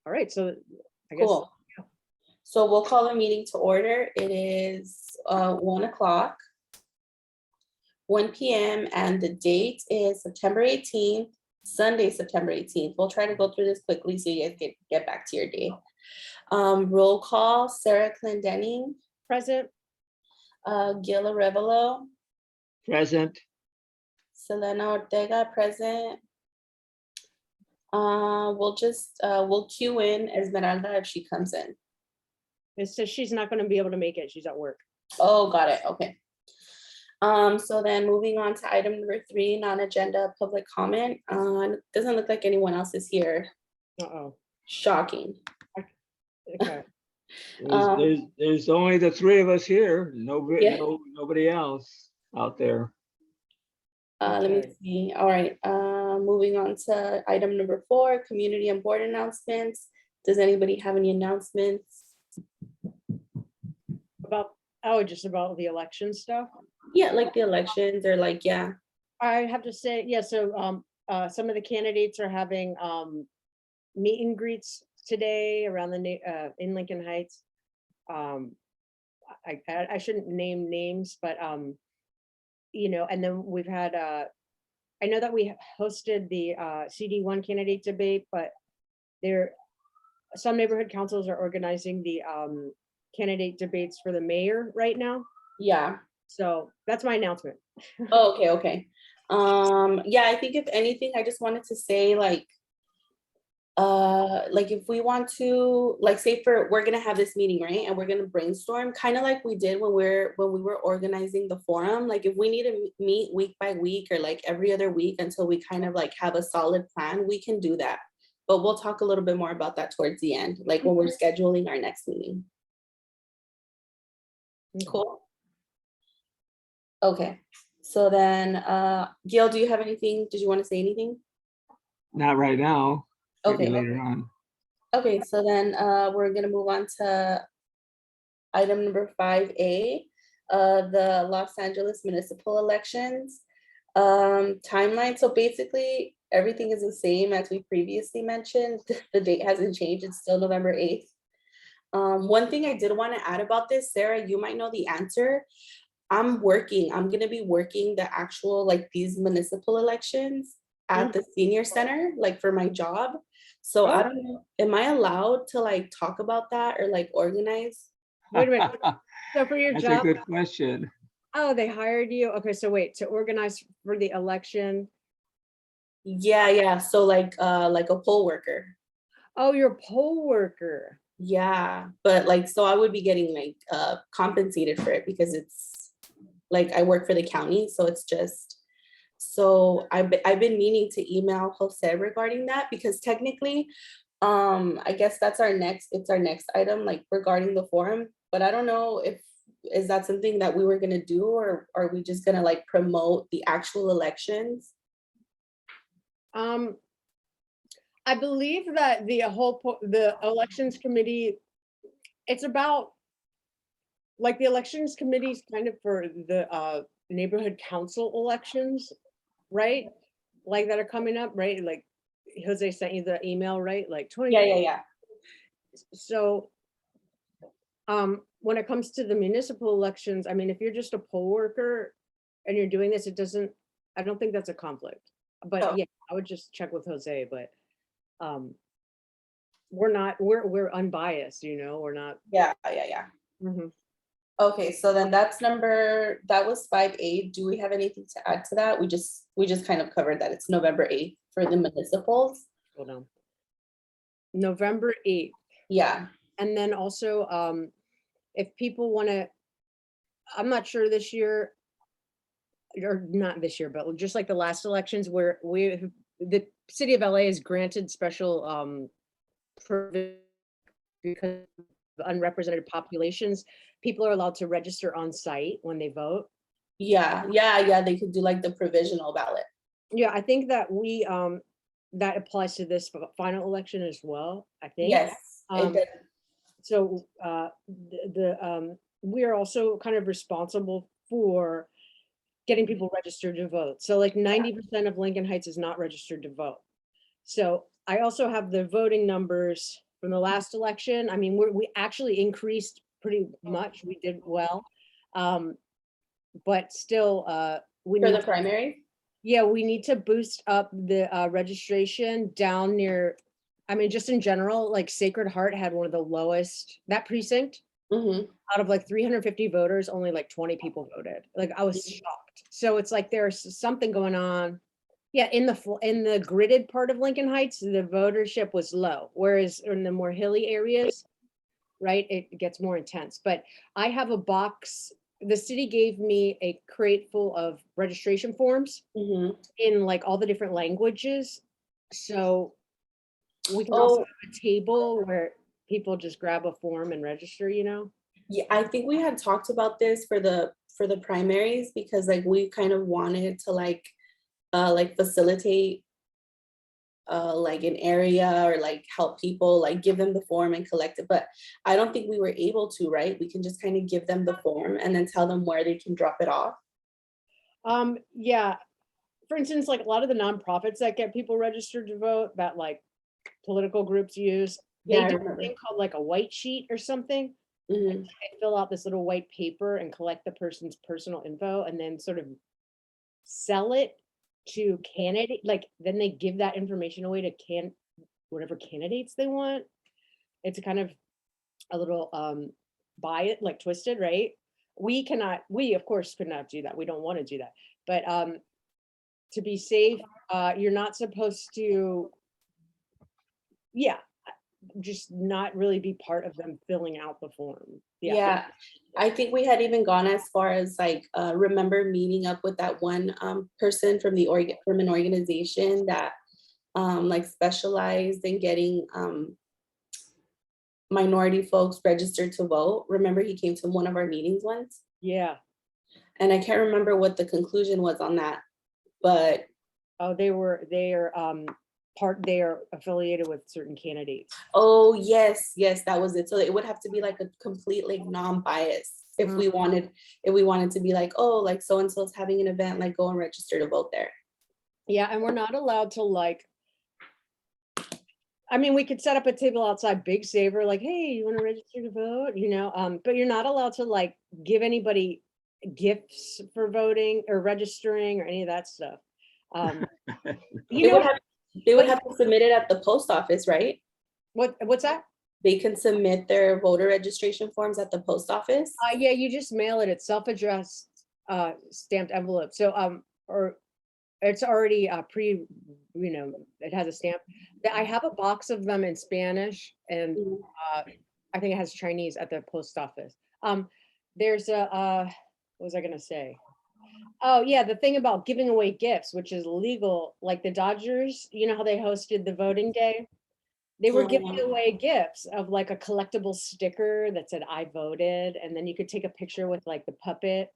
All right, so I guess. Cool. So we'll call the meeting to order. It is 1 o'clock, 1 p.m. and the date is September 18th, Sunday, September 18th. We'll try to go through this quickly so you guys get back to your day. Roll call, Sara Clendening. Present. Gil Arevalo. Present. Selena Ortega, present. We'll cue in Ezmeralda if she comes in. It says she's not going to be able to make it. She's at work. Oh, got it. Okay. So then moving on to item number 3, non-agenda public comment. Doesn't look like anyone else is here. Uh-oh. Shocking. Okay. There's only the 3 of us here. Yeah. Nobody else out there. Let me Okay. see. All right. Moving on to item number 4, community and board announcements. Does anybody have any announcements? Just about the election stuff. Yeah, like the elections or like, yeah. I have to say, yeah, so some of the candidates are having meet and greets today around in Lincoln Heights. I shouldn't name names, but and then we've had I know that we hosted the CD1 candidate debate, but some neighborhood councils are organizing the candidate debates for the mayor right now. Yeah. So that's my announcement. Oh, okay. Yeah, I think if anything, I just wanted to say like if we want to, like, say we're gonna have this meeting, right? And we're gonna brainstorm, kind of like we did when we were organizing the forum. Like if we need to meet week by week or like every other week until we kind of like have a solid plan, we can do that. But we'll talk a little bit more about that towards the end, like when we're scheduling our next meeting. Cool. Okay. So then, Gil, do you have anything? Did you want to say anything? Not right now. Maybe Okay. later on. Okay, so then we're gonna move on to item number 5A, the Los Angeles municipal elections timeline. So basically, everything is the same as we previously mentioned. The date hasn't changed. It's still November 8th. One thing I did want to add about this, Sarah, you might know the answer. I'm gonna be working the actual, like, these municipal elections at the senior center, like for my job. So I don't know, am I allowed to like talk about that or like organize? Wait a minute. So for your That's job, a good question. oh, they hired you. Okay, so wait, to organize for the election. Yeah. So like a poll worker. Oh, you're a poll worker. Yeah, but like, so I would be getting like compensated for it because it's like I work for the county, so it's just, so I've been meaning to email Jose regarding that because technically, I guess it's our next item, like regarding the forum, but I don't know is that something that we were gonna do, or are we just gonna like promote the actual elections? I believe that the elections committee, it's about, like, the elections committee is kind of for the neighborhood council elections, right? Like that are coming up, right? Like Jose sent you the email, right? Like 20. Yeah. So when it comes to the municipal elections, I mean, if you're just a poll worker and you're doing this, I don't think that's a conflict. But Oh. yeah, I would just check with Jose, but we're unbiased, we're not. Yeah. Mhm. Okay, so then that was 5A. Do we have anything to add to that? We just kind of covered that it's November 8th for the municipals. Hold on. November 8th. Yeah. And then also, if people want to, I'm not sure this year, or not this year, but just like the last elections where the city of LA has granted special privilege because of unrepresented populations, people are allowed to register on site when they vote. Yeah, they could do like the provisional ballot. Yeah, I think that that applies to this final election as well, I think. Yes, it did. So we are also kind of responsible for getting people registered to vote. So like 90% of Lincoln Heights is not registered to vote. So I also have the voting numbers from the last election. I mean, we actually increased pretty much. We did well. But still, we For need the primary? yeah, we need to boost up the registration down near, I mean, just in general, like Sacred Heart had one of the lowest, that precinct, Mm-hmm. out of like 350 voters, only like 20 people voted. Like I was shocked. So it's like there's something going on. Yeah, in the gridded part of Lincoln Heights, the votership was low, whereas in the more hilly areas, right, it gets more intense. But I have a box, the city gave me a crate full of registration forms Mm-hmm. in like all the different languages. So we can also Oh, have a table where people just grab a form and register, you know? yeah, I think we had talked about this for the primaries, because like we kind of wanted to like facilitate like an area, or like help people, like give them the form and collect it. But I don't think we were able to, right? We can just kind of give them the form and then tell them where they can drop it off. Yeah. For instance, like a lot of the nonprofits that get people registered to vote, that like political groups use, they Yeah, I do a remember. thing called like a white sheet or something. Mhm. They fill out this little white paper and collect the person's personal info and then sort of sell it to candidate, like then they give that information away to whatever candidates they want. It's a kind of a little buy it, like twisted, right? We of course could not do that. We don't want to do that. But to be safe, you're not supposed to, yeah, just not really be part of them filling out the form. Yeah, I think we had even gone as far as like, remember meeting up with that one person from from an organization that like specialized in getting minority folks registered to vote. Remember, he came to one of our meetings once, Yeah. and I can't remember what the conclusion was on that, but Oh, they are affiliated with certain candidates. oh yes, yes, that was it. So it would have to be like a complete like non-bias if we wanted to be like, oh, like so and so's having an event, like go and register to vote there. Yeah, and we're not allowed to like, I mean, we could set up a table outside Big Saver, like, hey, you want to register to vote? You know, but you're not allowed to like give anybody gifts for voting or registering or any of that stuff. You They would know, have they would have to submit it at the post office, right? what's that? They can submit their voter registration forms at the post office. Yeah, you just mail it. It's self-addressed, stamped envelope. So, or it's already it has a stamp. I have a box of them in Spanish, and Mhm. I think it has Chinese at the post office. There's what was I gonna say? Oh yeah, the thing about giving away gifts, which is legal, like the Dodgers, you know how they hosted the voting day? They were giving away gifts of like a collectible sticker that said I voted, and then you could take a picture with like the puppet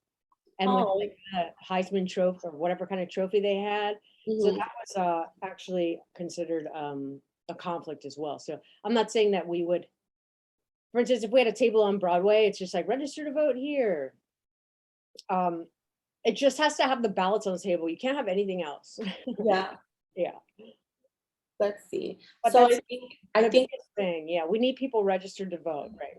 and with Oh, like the Heisman trophy or whatever kind of trophy they had. So mhm. that was actually considered a conflict as well. So I'm not saying that we would, for instance, if we had a table on Broadway, it's just like register to vote here. It just has to have the ballots on the table. You can't have anything else. Yeah, Yeah. let's see. But So that's I the think biggest thing. Yeah, we need people registered to vote, right?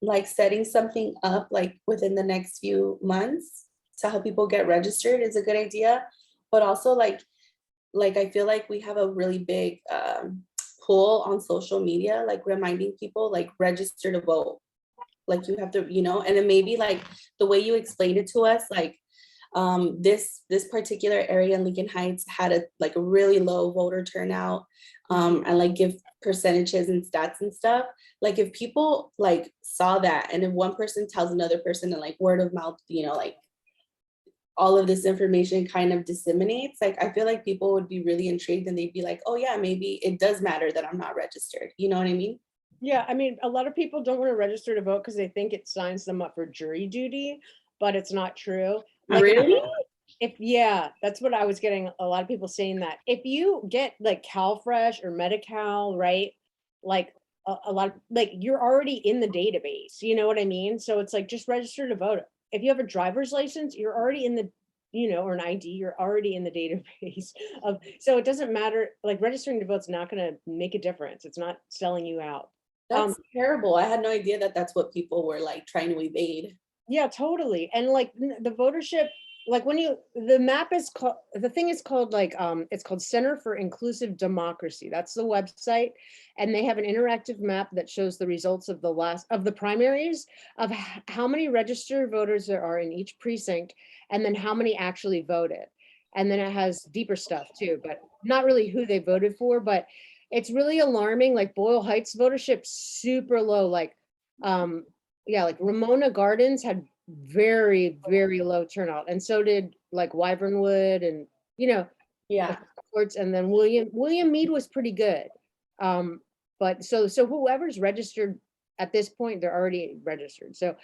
like setting something up like within the next few months to help people get registered is a good idea. But also like I feel like we have a really big pull on social media, like reminding people like register to vote. Like you have to, and then maybe like the way you explained it to us, like this particular area in Lincoln Heights had a really low voter turnout, and like give percentages and stats and stuff. Like if people like saw that, and if one person tells another person, and like word of mouth, like all of this information kind of disseminates, like I feel like people would be really intrigued, and they'd be like, oh yeah, maybe it does matter that I'm not registered. You know what I mean? Yeah, I mean, a lot of people don't want to register to vote because they think it signs them up for jury duty, but it's not true. Like, Really? yeah, that's what I was getting. A lot of people saying that if you get like CalFresh or Medi-Cal, right? Like a lot of like you're already in the database. You know what I mean? So it's like just register to vote. If you have a driver's license, you're already in the or an ID, you're already in the database of, so it doesn't matter, like registering to vote's not gonna make a difference. It's not selling you out. That's terrible. I had no idea that that's what people were like trying to evade. Yeah, totally. And like the votership, like when the map is called, the thing is called like, it's called Center for Inclusive Democracy. That's the website. And they have an interactive map that shows the results of the primaries of how many registered voters there are in each precinct, and then how many actually voted. And then it has deeper stuff too, but not really who they voted for, but it's really alarming. Like Boyle Heights votership super low, like, yeah, like Ramona Gardens had very, very low turnout, and so did like Wyvernwood and, Yeah. Courts, and then William Mead was pretty good. But so whoever's registered at this point, they're already registered. So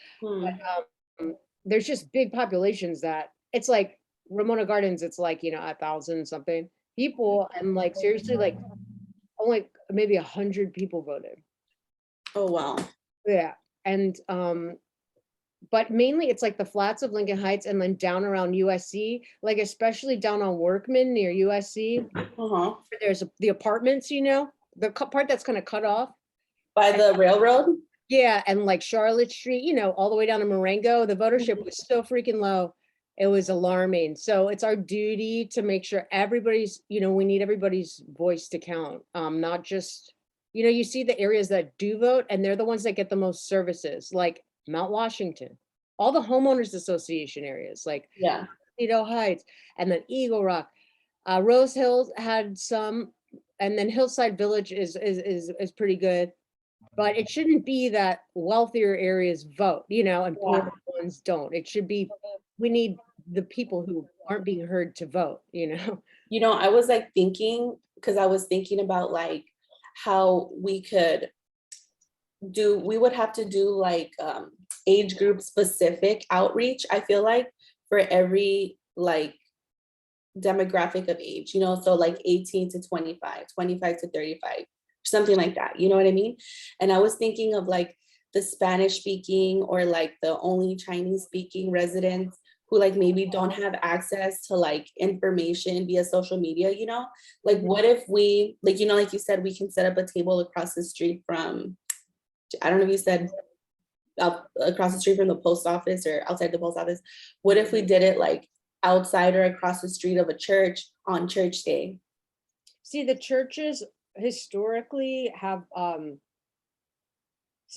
there's just big populations that it's like Ramona Gardens, it's like, 1,000 something people, and like seriously, like only maybe 100 people voted. Oh wow. Yeah. And but mainly it's like the flats of Lincoln Heights and then down around USC, like especially down on Workman near USC. Where there's the apartments, the part that's kind of cut off by the railroad. Yeah, and like Charlotte Street, all the way down to Marengo, the votership was so freaking low. It was alarming. So it's our duty to make sure everybody's, we need everybody's voice to count. Not just, you see the areas that do vote, and they're the ones that get the most services, like Mount Washington, all the homeowners association areas, like Toledo Heights, and then Eagle Rock. Rose Hills had some, and then Hillside Village is pretty good. But it shouldn't be that wealthier areas vote, and poor ones don't. It should be, we need the people who aren't being heard to vote, I was like thinking, because I was thinking about like how we would have to do like age group specific outreach, I feel like, for every like demographic of age, so like 18 to 25, 25 to 35. Something like that, you know what I mean? And I was thinking of like the Spanish speaking or like the only Chinese speaking residents who like maybe don't have access to like information via social media, like what if we, like, like you said, we can set up a table across the street from, I don't know if you said across the street from the post office or outside the post office. What if we did it like outside or across the street of a church on church day? See, the churches historically have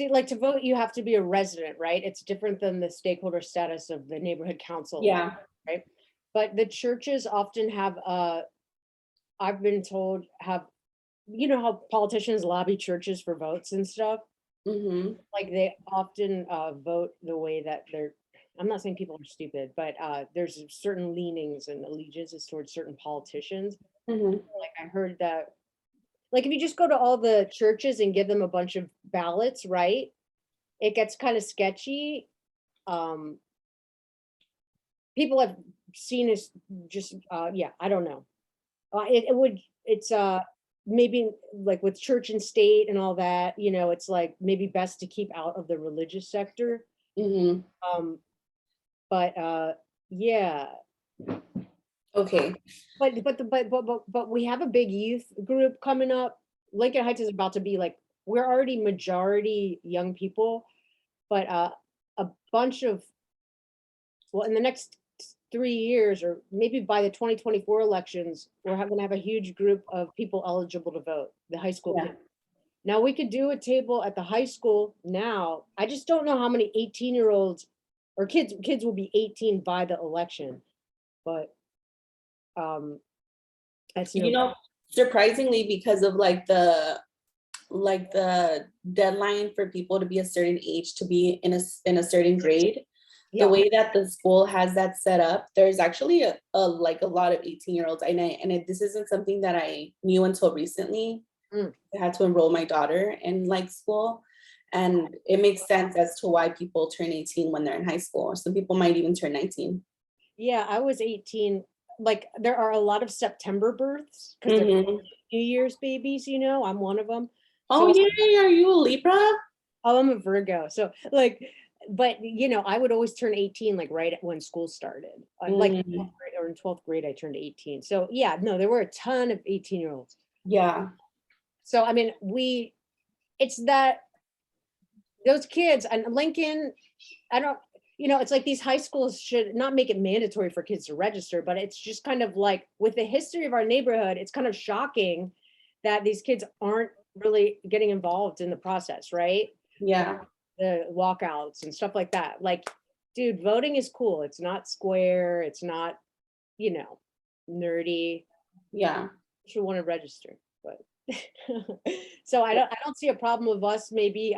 like to vote you have to be a resident, right? It's different than the stakeholder status of the neighborhood council, right? But the churches often have I've been told have, how politicians lobby churches for votes and stuff. Like they often vote the way that I'm not saying people are stupid, but there's certain leanings and allegiances towards certain politicians. Like I heard that, like if you just go to all the churches and give them a bunch of ballots, right? It gets kind of sketchy. People have seen this just, I don't know. It's maybe like with church and state and all that, it's like maybe best to keep out of the religious sector. But yeah. Okay. But we have a big youth group coming up. Lincoln Heights is about to be like, we're already majority young people, but a bunch of, in the next 3 years, or maybe by the 2024 elections, we're going to have a huge group of people eligible to vote, the high school kids. Now we could do a table at the high school now. I just don't know how many 18-year-olds or kids will be 18 by the election, but surprisingly, because of like the deadline for people to be a certain age to be in a certain grade, the way that the school has that set up, there's actually a lot of 18-year-olds. And this isn't something that I knew until recently. I had to enroll my daughter in like school, and it makes sense as to why people turn 18 when they're in high school. Some people might even turn 19. Yeah, I was 18. Like there are a lot of September births because they're New Year's babies, I'm one of them. Oh, so, yeah, are you a Libra? Oh, I'm a Virgo. So like but you know, I would always turn 18 like right when school started. Like in 12th Mm. grade, or in 12th grade, I turned 18. So yeah, no, there were a ton of 18-year-olds. Yeah, So I mean, it's that those kids and Lincoln, I don't, you know, it's like these high schools should not make it mandatory for kids to register, but it's just kind of like with the history of our neighborhood, it's kind of shocking that these kids aren't really getting involved in the process, right? yeah, The walkouts and stuff like that. Like, dude, voting is cool. It's not square. It's not, you know, nerdy. yeah, You should want to register, but so I don't see a problem with us maybe.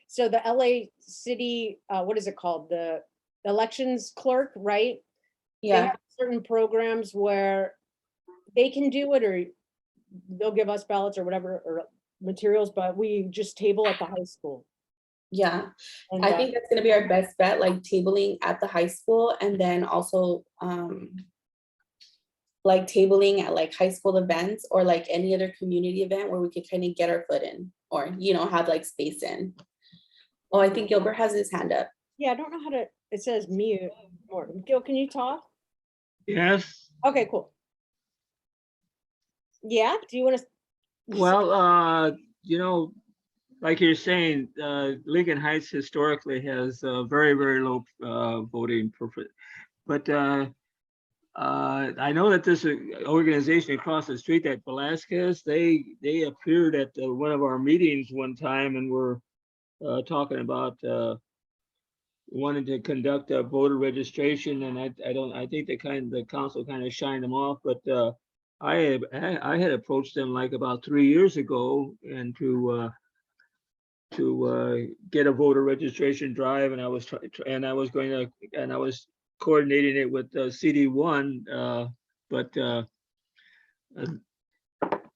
So the LA City, what is it called? The elections clerk, right? They yeah, have certain programs where they can do it, or they'll give us ballots or whatever, or materials, but we just table at the high school. yeah. And I think that's gonna be our best bet, like tabling at the high school, and then also like tabling at like high school events or like any other community event where we could kind of get our foot in, or have like space in. Oh, I think Gilbert has his hand up. yeah, I don't know how to, it says mute. Or Gil, can you talk? Yes, Okay, cool. Yeah, do you want to? well, like you're saying, Lincoln Heights historically has very, very low voting preference. But I know that this organization across the street, that Velasquez, they appeared at one of our meetings one time and were talking about wanted to conduct a voter registration, and I think the council kind of shined them off, but I had approached them like about 3 years ago and to get a voter registration drive, and I was coordinating it with CD1, but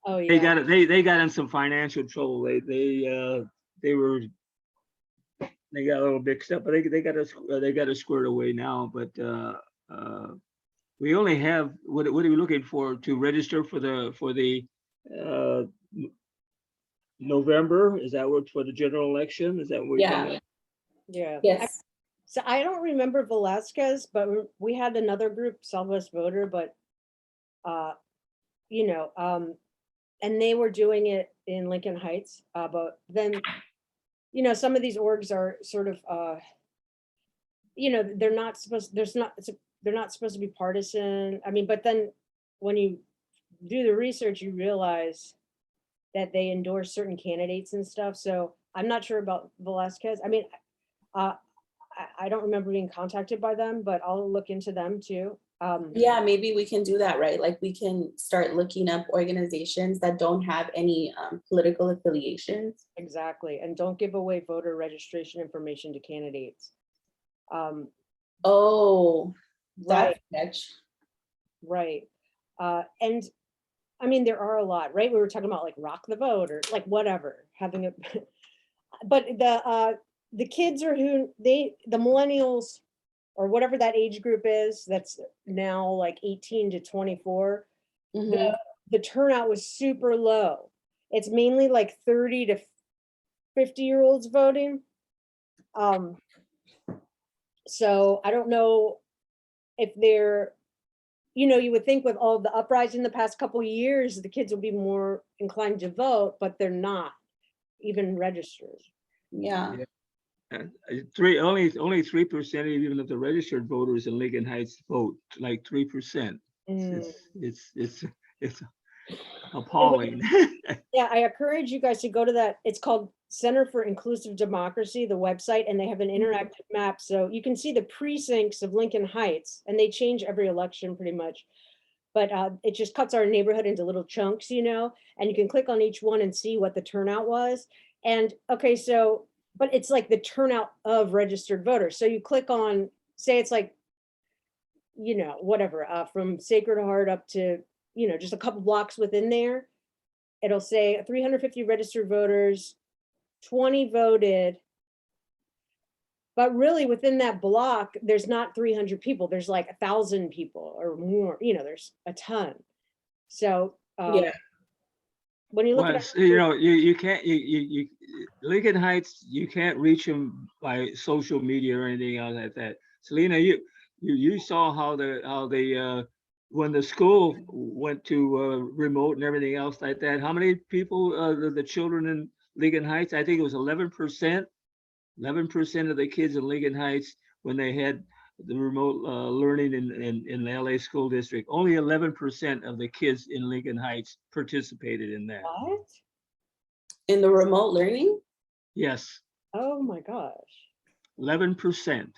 Oh, they yeah. got in some financial trouble. They got a little mixed up, but they got us squared away now. But we only have, what are we looking for to register for the November? Is that what, for the general election? Is that what we're Yeah. talking about? Yeah. Yes. So I don't remember Velasquez, but we had another group, Salvas Voter, but you know, and they were doing it in Lincoln Heights, but then, you know, some of these orgs are sort of, you know, they're not supposed to be partisan. I mean, but then when you do the research, you realize that they endorse certain candidates and stuff. So I'm not sure about Velasquez. I mean, I don't remember being contacted by them, but I'll look into them too. Yeah, maybe we can do that, right? Like we can start looking up organizations that don't have any political affiliations. Exactly. And don't give away voter registration information to candidates. Oh, Right, that's sketch. right. And I mean, there are a lot, right? We were talking about like rock the vote or like whatever, having a, but the kids are the millennials or whatever that age group is, that's now like 18 to 24. Mhm. The turnout was super low. It's mainly like 30 to 50-year-olds voting. So I don't know if they're, you know, you would think with all the uprising the past couple of years, the kids will be more inclined to vote, but they're not even registered. Yeah. Only 3% even of the registered voters in Lincoln Heights vote, like 3%. It's appalling. Yeah, I encourage you guys to go to that. It's called Center for Inclusive Democracy, the website, and they have an interactive map. So you can see the precincts of Lincoln Heights, and they change every election pretty much. But it just cuts our neighborhood into little chunks, you know, and you can click on each one and see what the turnout was. And okay, so, but it's like the turnout of registered voters. So you click on, say it's like, you know, whatever, from Sacred Heart up to, you know, just a couple blocks within there. It'll say 350 registered voters, 20 voted. But really within that block, there's not 300 people. There's like 1,000 people or more, you know, there's a ton. So Yeah. when you look at Well, you know, you can't, you Lincoln Heights, you can't reach them by social media or anything else like that. Selena, you saw how the when the school went to remote and everything else like that. How many people the children in Lincoln Heights? I think it was 11%. 11% of the kids in Lincoln Heights when they had the remote learning in the LA school district. Only 11% of the kids in Lincoln Heights participated in that. What? In the remote learning? Yes, Oh my gosh. 11%.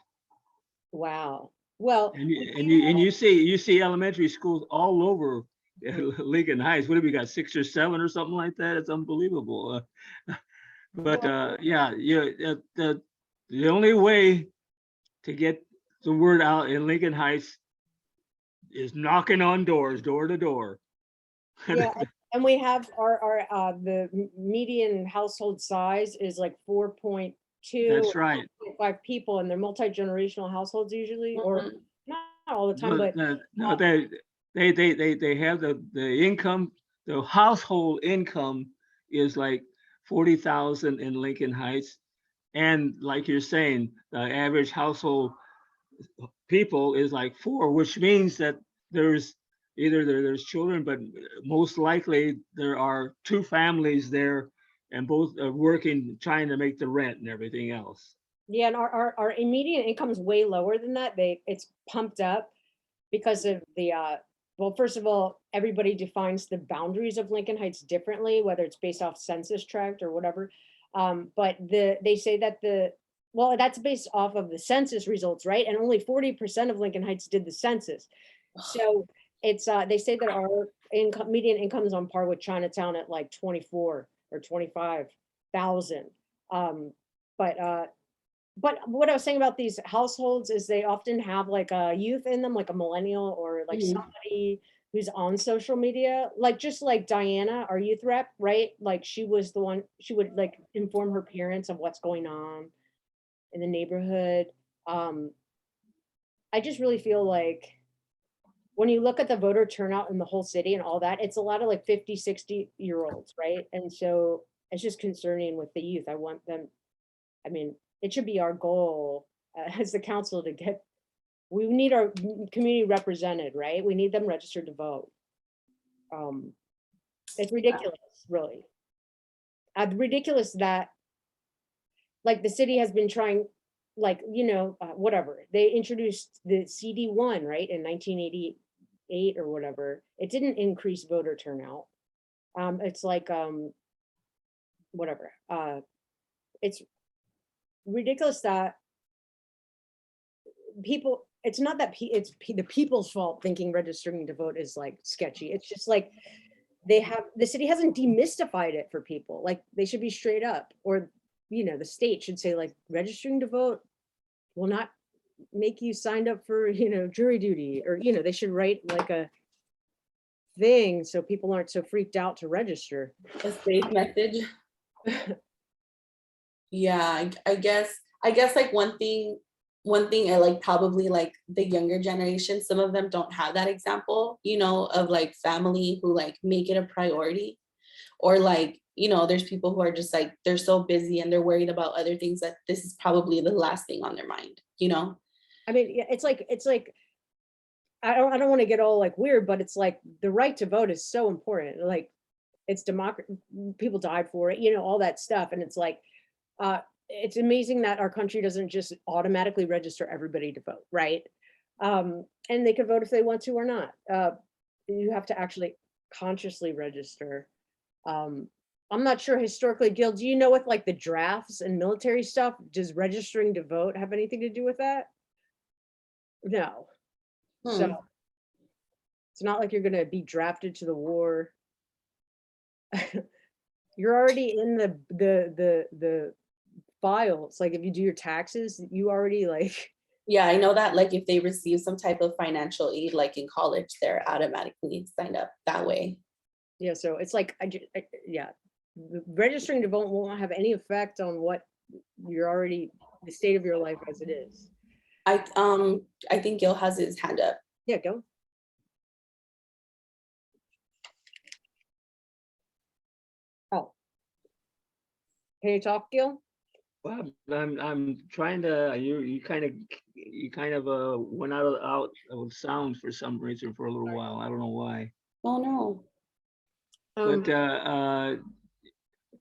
Wow. Well, And you see elementary schools all over Lincoln Heights. What have we got, 6 or 7 or something like that? It's unbelievable. But yeah, the only way to get the word out in Lincoln Heights is knocking on doors, door to door. yeah, and we have our the median household size is like 4.2. That's right. 5 people, and they're multi-generational households usually, or Mhm. not all the time, No, but no, they have the income, the household income is like 40,000 in Lincoln Heights. And like you're saying, the average household people is like 4, which means that there's there's children, but most likely there are 2 families there and both are working, trying to make the rent and everything else. yeah, and our immediate income is way lower than that. It's pumped up because of the well, first of all, everybody defines the boundaries of Lincoln Heights differently, whether it's based off census tract or whatever. But they say that well, that's based off of the census results, right? And only 40% of Lincoln Heights did the census. So it's they say that our income, median income is on par with Chinatown at like 24 or 25,000. But what I was saying about these households is they often have like a youth in them, like a millennial or like Mhm. somebody who's on social media, like just like Diana, our youth rep, right? Like she was the one, she would like inform her parents of what's going on in the neighborhood. Um, I just really feel like when you look at the voter turnout in the whole city and all that, it's a lot of like 50, 60-year-olds, right? And so it's just concerning with the youth. I want them, I mean, it should be our goal as the council to get, we need our community represented, right? We need them registered to vote. It's ridiculous, really. Ridiculous that like the city has been trying, like, whatever. They introduced the CD1, right, in 1988 or whatever. It didn't increase voter turnout. It's like, whatever. It's ridiculous that people, it's not that it's the people's fault thinking registering to vote is like sketchy. It's just like the city hasn't demystified it for people. Like they should be straight up, or the state should say like registering to vote will not make you signed up for jury duty, or they should write like a thing so people aren't so freaked out to register. A safe message. Yeah, I guess like one thing I like, probably like the younger generation, some of them don't have that example, of like family who like make it a priority, or like, there's people who are just like, they're so busy and they're worried about other things that this is probably the last thing on their mind. I mean, yeah, it's like I don't want to get all like weird, but it's like the right to vote is so important. Like it's democracy, people died for it, all that stuff. And it's like, it's amazing that our country doesn't just automatically register everybody to vote, right? And they can vote if they want to or not. You have to actually consciously register. I'm not sure historically, Gil, do you know with like the drafts and military stuff, does registering to vote have anything to do with that? No. So it's not like you're going to be drafted to the war. You're already in the files. Like if you do your taxes, you already like. Yeah, I know that like if they receive some type of financial aid, like in college, they're automatically signed up that way. Yeah, so it's like, yeah, registering to vote won't have any effect on what you're already, the state of your life as it is. I think Gil has his hand up. Yeah, go. Oh. Can you talk, Gil? Well, I'm trying to, you kind of went out of sound for some reason for a little while. I don't know why. Oh, no. Um, But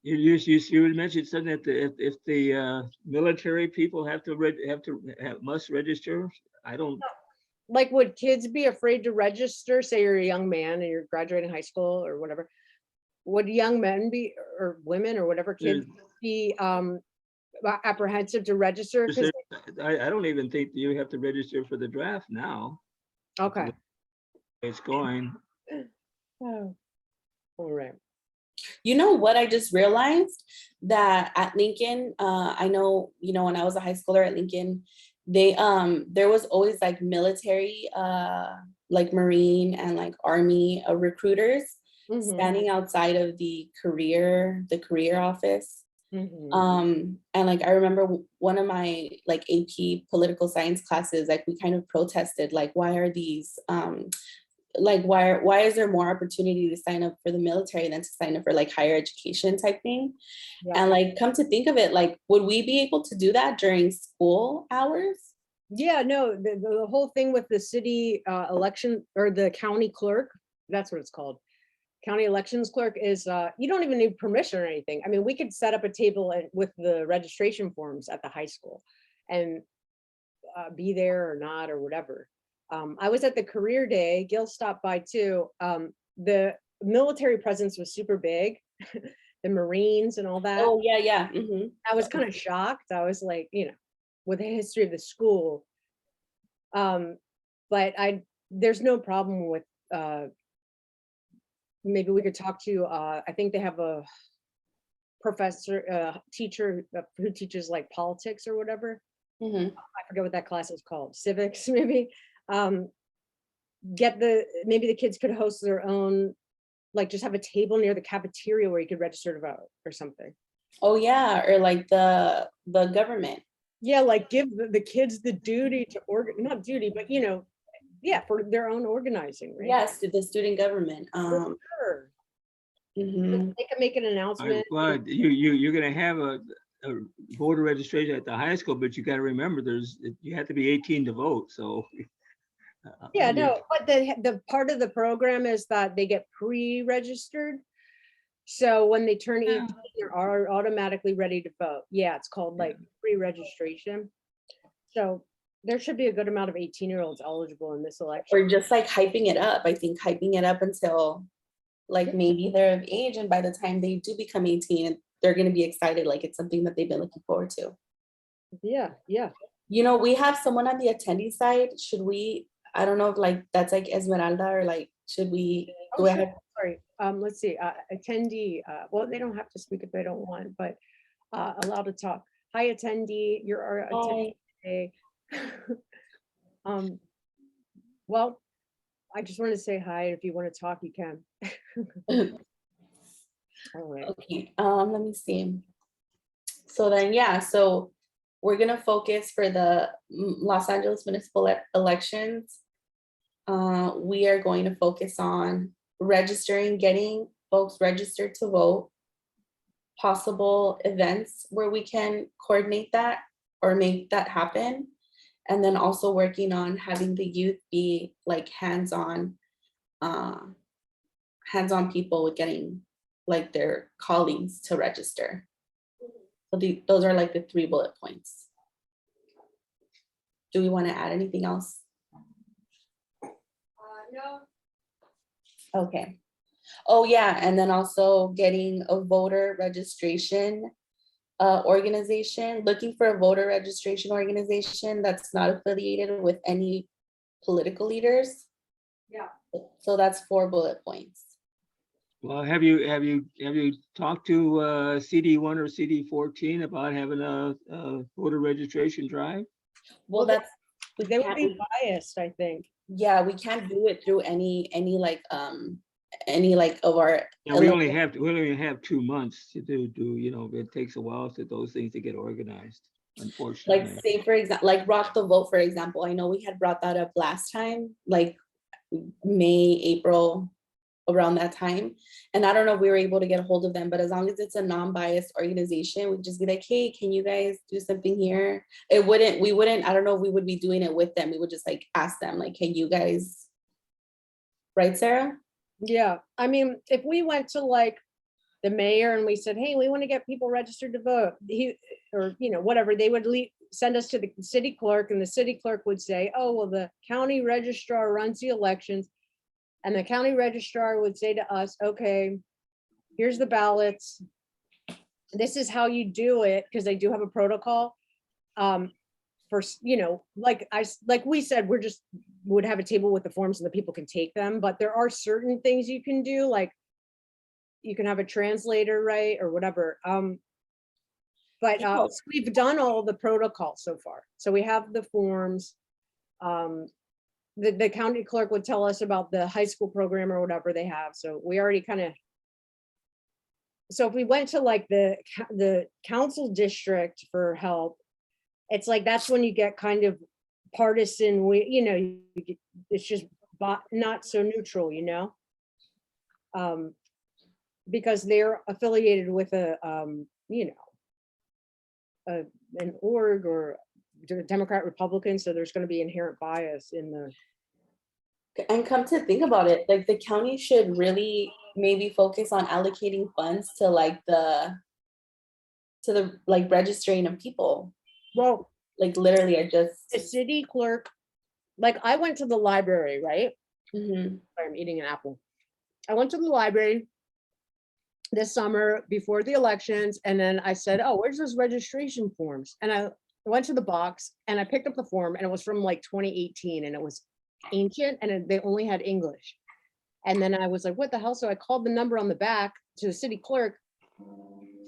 you had mentioned something that if the military people must register. I don't. like, would kids be afraid to register? Say you're a young man and you're graduating high school or whatever. Would young men be, or women or whatever kids be apprehensive to register? Because I don't even think you have to register for the draft now. okay. It's going. Oh, all right. You know what I just realized? That at Lincoln, I know, when I was a high schooler at Lincoln, they there was always like military, like Marine and like Army recruiters Mhm, standing outside of the career office. mhm. And like I remember one of my like AP political science classes, like we kind of protested, like, why are these like why is there more opportunity to sign up for the military than to sign up for like higher education type thing? Yeah. And like, come to think of it, like, would we be able to do that during school hours? Yeah, no, the whole thing with the city election or the county clerk, that's what it's called. County elections clerk is, you don't even need permission or anything. I mean, we could set up a table with the registration forms at the high school and be there or not or whatever. I was at the career day, Gil stopped by too. The military presence was super big, the Marines and all that. Oh, yeah. I was kind of shocked. I was like, with the history of the school. But there's no problem with, maybe we could talk to, I think they have a professor, teacher who teaches like politics or whatever. Mhm. I forget what that class is called, civics maybe. Maybe the kids could host their own, like just have a table near the cafeteria where you could register to vote or something. Oh, yeah, or like the government. Yeah, like give the kids the duty to not duty, but yeah, for their own organizing, right? Yes, to the student government. Sure. Mhm. They can make an announcement. Well, you're gonna have a voter registration at the high school, but you got to remember you have to be 18 to vote. So Yeah, no, but the part of the program is that they get pre-registered. So when they turn 18, they're automatically ready to vote. Yeah, it's called like pre-registration. So there should be a good amount of 18-year-olds eligible in this election. Or just like hyping it up. I think hyping it up until like maybe they're of age, and by the time they do become 18, they're going to be excited, like it's something that they've been looking forward to. Yeah. We have someone on the attendee side. Should we, I don't know if like that's like Ezmeralda, or like, should we go Sure. ahead? Sorry, let's see, attendee, well, they don't have to speak if they don't want, but allowed to talk. Hi, attendee, you're our attendee today. Well, I just wanted to say hi. If you want to talk, you can. All right. Okay, let me see. So then, yeah, so we're gonna focus for the Los Angeles municipal elections. We are going to focus on registering, getting folks registered to vote, possible events where we can coordinate that or make that happen. And then also working on having the youth be like hands-on people with getting like their colleagues to register. So those are like the 3 bullet points. Do we want to add anything else? No. Okay. Oh, yeah, and then also getting a voter registration organization, looking for a voter registration organization that's not affiliated with any political leaders. Yeah. So that's 4 bullet points. Well, have you talked to CD1 or CD14 about having a voter registration drive? Well, that's, They would be biased, I think. yeah, we can't do it through any of our. Yeah, we only have 2 months to do, it takes a while for those things to get organized, unfortunately. Like, say for example, like Rock the Vote, for example. I know we had brought that up last time, like May, April, around that time. And I don't know if we were able to get a hold of them, but as long as it's a non-biased organization, we'd just be like, hey, can you guys do something here? We wouldn't, I don't know if we would be doing it with them. We would just like ask them, like, can you guys, right, Sarah? Yeah, I mean, if we went to like the mayor and we said, hey, we want to get people registered to vote, or, you know, whatever, they would send us to the city clerk, and the city clerk would say, oh, well, the county registrar runs the elections. And the county registrar would say to us, okay, here's the ballots. This is how you do it, because they do have a protocol. For, you know, like we said, would have a table with the forms and the people can take them, but there are certain things you can do, like you can have a translator, right, or whatever. But so we've done all the protocols so far. So we have the forms. The county clerk would tell us about the high school program or whatever they have. So we already kind of, so if we went to like the council district for help, it's like, that's when you get kind of partisan, you know, it's just not so neutral, you know? Because they're affiliated with a, you know, an org or Democrat Republican, so there's going to be inherent bias in the. And come to think about it, like the county should really maybe focus on allocating funds to like the like registering of people. Well, Like literally, the city clerk, like I went to the library, right? Mhm. I'm eating an apple. I went to the library this summer before the elections, and then I said, oh, where's those registration forms? And I went to the box and I picked up the form, and it was from like 2018, and it was ancient, and they only had English. And then I was like, what the hell? So I called the number on the back to the city clerk,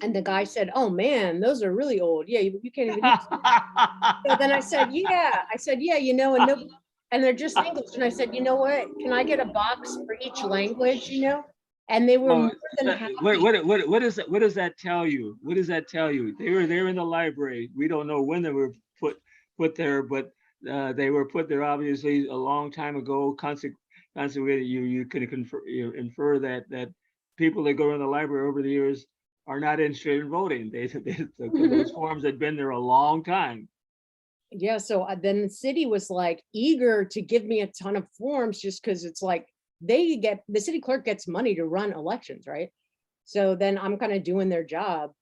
and the guy said, oh man, those are really old. Yeah, you can't even. So then I said, yeah, you know, and they're just English. And I said, you know what? Can I get a box for each language, you know? And they were more than happy. What does that tell you? What does that tell you? They were there in the library. We don't know when they were put there, but they were put there obviously a long time ago. Consequently, you can infer that people that go in the library over the years are not interested in voting. Those forms had been there a long time. Yeah, so then the city was like eager to give me a ton of forms, just because it's like the city clerk gets money to run elections, right? So then I'm kind of doing their job.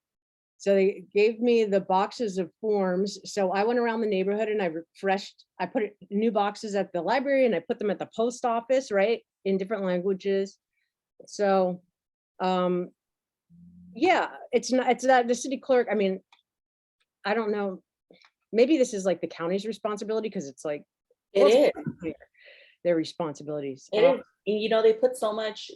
So they gave me the boxes of forms. So I went around the neighborhood and I put new boxes at the library, and I put them at the post office, right, in different languages. So yeah, it's that the city clerk, I mean, I don't know, maybe this is like the county's responsibility, because it's like It is. Their responsibilities. It is. And, you know, they put so much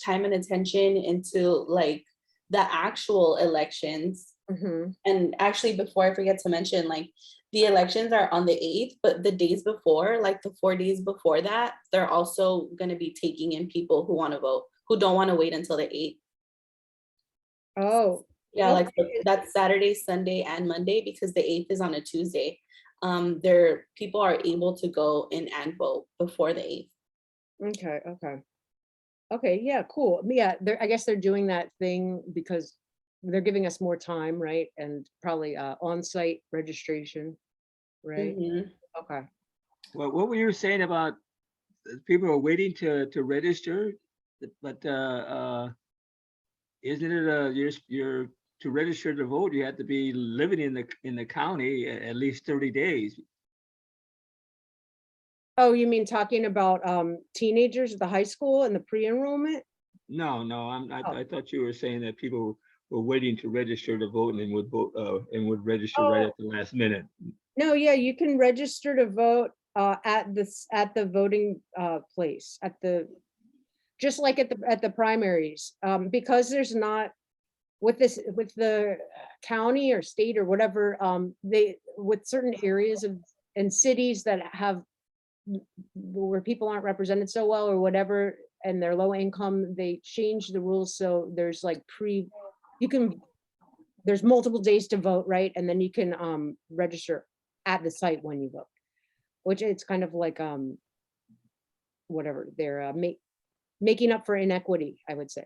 time and attention into like the actual elections. Mhm. And actually, before I forget to mention, like the elections are on the 8th, but the days before, like the 4 days before that, they're also going to be taking in people who want to vote, who don't want to wait until the 8th. Oh, Yeah, like okay. that's Saturday, Sunday, and Monday, because the 8th is on a Tuesday. People are able to go in and vote before the 8th. Okay, yeah, cool. Yeah, I guess they're doing that thing because they're giving us more time, right? And probably on-site registration, right? Mhm. Okay. Well, what were you saying about people are waiting to register, but isn't it you're to register to vote, you have to be living in the county at least 30 days. Oh, you mean talking about teenagers at the high school and the pre-enrollment? No, Oh. I thought you were saying that people were waiting to register to vote and would vote and would register right at the last minute. No, yeah, you can register to vote at the voting place, just like at the primaries, because there's not with the county or state or whatever, with certain areas and cities that have where people aren't represented so well or whatever, and they're low income, they change the rules. So there's like there's multiple days to vote, right? And then you can register at the site when you vote, which it's kind of like whatever their making up for inequity, I would say.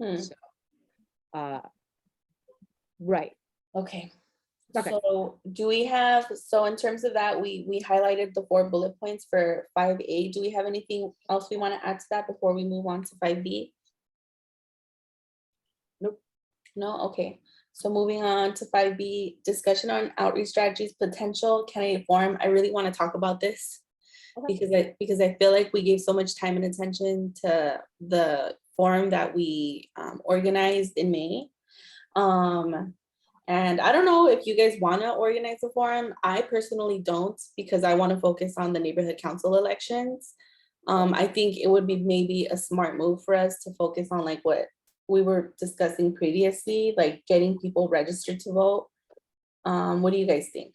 Hmm. So, right. Okay. Okay. So do we have, so in terms of that, we highlighted the 4 bullet points for 5A. Do we have anything else we want to add to that before we move on to 5B? Nope. No, okay. So moving on to 5B, discussion on outreach strategies, potential candidate forum. I really want to talk about this Okay. because I feel like we gave so much time and attention to the forum that we organized in May. And I don't know if you guys want to organize a forum. I personally don't, because I want to focus on the neighborhood council elections. I think it would be maybe a smart move for us to focus on like what we were discussing previously, like getting people registered to vote. What do you guys think?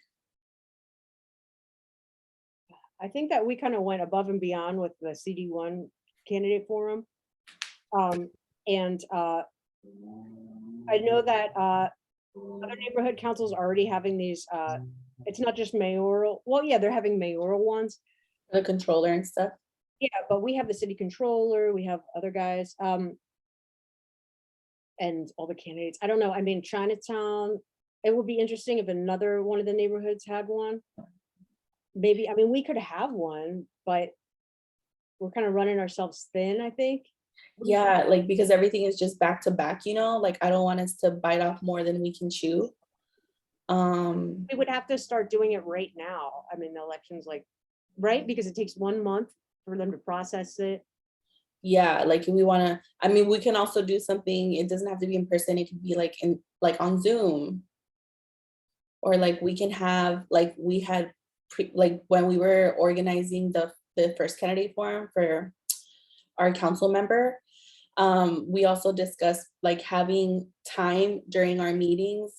I think that we kind of went above and beyond with the CD1 candidate forum. And I know that other neighborhood councils are already having these, it's not just mayoral, well, yeah, they're having mayoral ones. The controller and stuff? Yeah, but we have the city controller, we have other guys, and all the candidates. I don't know, I mean, Chinatown, it would be interesting if another one of the neighborhoods had one. Maybe, I mean, we could have one, but we're kind of running ourselves thin, I think. Yeah, like because everything is just back to back, you know, like I don't want us to bite off more than we can chew. We would have to start doing it right now. I mean, the election's like, right? Because it takes 1 month for them to process it. Yeah, like we want to, I mean, we can also do something, it doesn't have to be in person, it could be like in, like on Zoom. Or like we can have, like we had, like when we were organizing the first candidate forum for our council member, we also discussed like having time during our meetings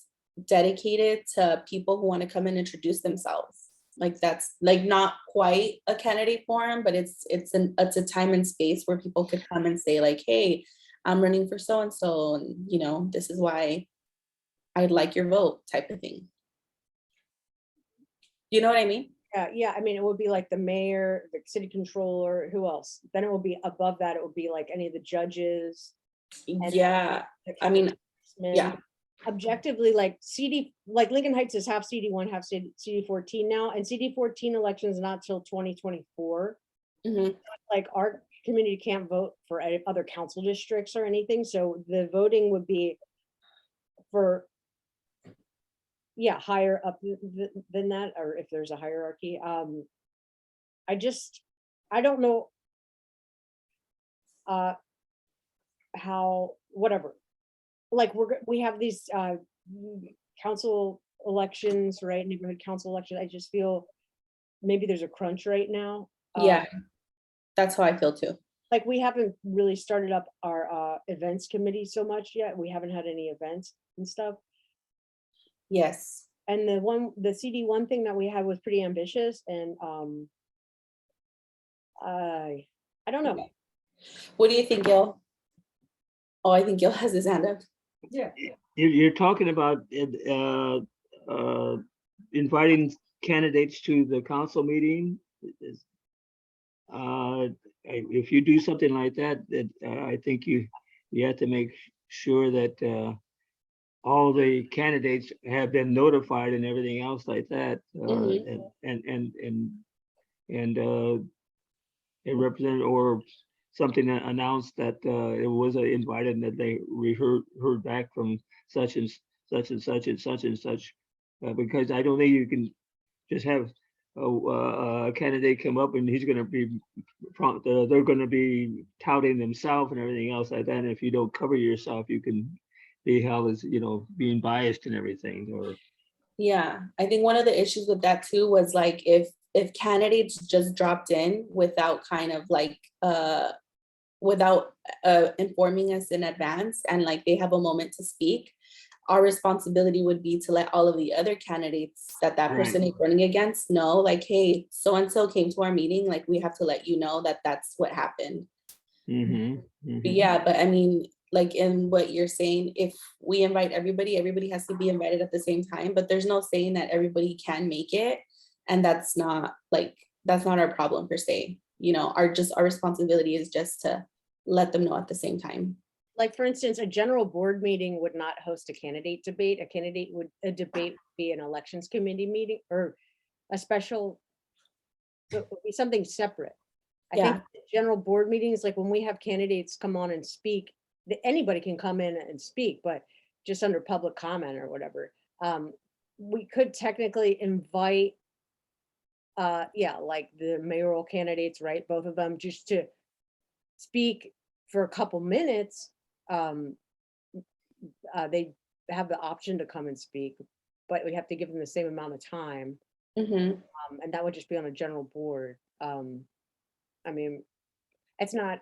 dedicated to people who want to come and introduce themselves. Like that's like not quite a candidate forum, but it's a time and space where people could come and say like, hey, I'm running for so-and-so, and you know, this is why I'd like your vote type of thing. You know what I mean? Yeah, I mean, it would be like the mayor, the city controller, who else? Then it will be above that, it would be like any of the judges. And Yeah, the I mean, congressmen. yeah. Objectively, like like Lincoln Heights is half CD1, half CD14 now, and CD14 elections not till 2024. Mhm. Like our community can't vote for other council districts or anything, so the voting would be for, yeah, higher up than that, or if there's a hierarchy. I don't know how, whatever, like we have these council elections, right? Neighborhood council elections. I just feel maybe there's a crunch right now. Yeah, that's how I feel too. Like we haven't really started up our events committee so much yet. We haven't had any events and stuff. Yes. And the CD1 thing that we had was pretty ambitious, and I don't know. What do you think, Gil? Oh, I think Gil has his hand up. Yeah. You're talking about inviting candidates to the council meeting. If you do something like that, I think you have to make sure that all the candidates have been notified and everything else like that, and a representative or something that announced that it was invited and that they heard back from such and such and such and such and such, because I don't think you can just have a candidate come up and he's going to be they're going to be touting themselves and everything else like that. And if you don't cover yourself, you can be held as, you know, being biased and everything. Or yeah, I think one of the issues with that too was like if candidates just dropped in without kind of like without informing us in advance, and like they have a moment to speak, our responsibility would be to let all of the other candidates that person is running against know, like, hey, so and so came to our meeting, like we have to let you know that that's what happened. But yeah, but I mean, like in what you're saying, if we invite everybody has to be invited at the same time, but there's no saying that everybody can make it, and that's not our problem per se. You know, our responsibility is just to let them know at the same time. Like, for instance, a general board meeting would not host a candidate debate. A debate would be an elections committee meeting or a special, so it would be something separate. I think general board meetings, like when we have candidates come on and speak, anybody can come in and speak, but just under public comment or whatever. We could technically invite, like the mayoral candidates, right? Both of them just to speak for a couple minutes. They have the option to come and speak, but we have to give them the same amount of time. Mhm. And that would just be on a general board. I mean, it's not,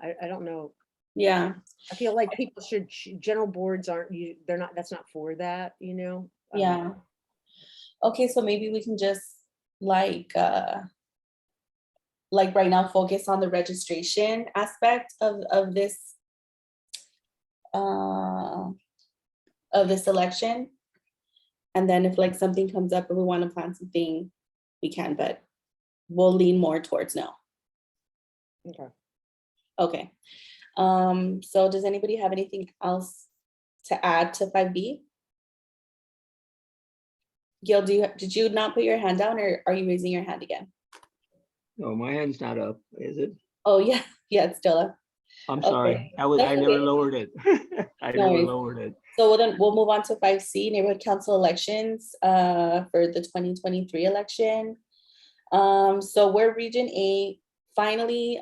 I don't know. Yeah, I feel like people should, general boards aren't, they're not, that's not for that, you know? yeah. Okay, so maybe we can just like right now focus on the registration aspect of this election. And then if like something comes up and we want to plan something, we can, but we'll lean more towards no. Okay. Okay. So does anybody have anything else to add to 5B? Gil, did you not put your hand down, or are you raising your hand again? No, my hand's not up, is it? Oh, yeah, it's still up. I'm Okay. sorry. I That's never okay. lowered it. I No never worries. lowered it. So we'll move on to 5C, neighborhood council elections for the 2023 election. So we're Region 8. Finally,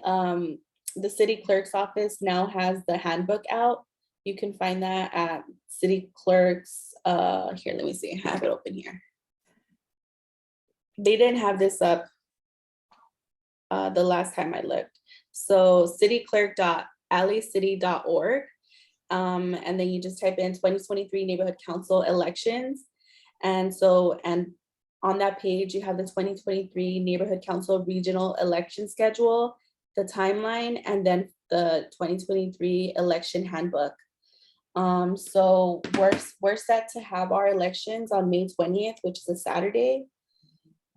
the city clerk's office now has the handbook out. You can find that at city clerk's, here, let me see, I have it open here. They didn't have this up the last time I looked. So cityclerk.alleycity.org. And then you just type in 2023 neighborhood council elections. And on that page, you have the 2023 neighborhood council regional election schedule, the timeline, and then the 2023 election handbook. So we're set to have our elections on May 20th, which is a Saturday.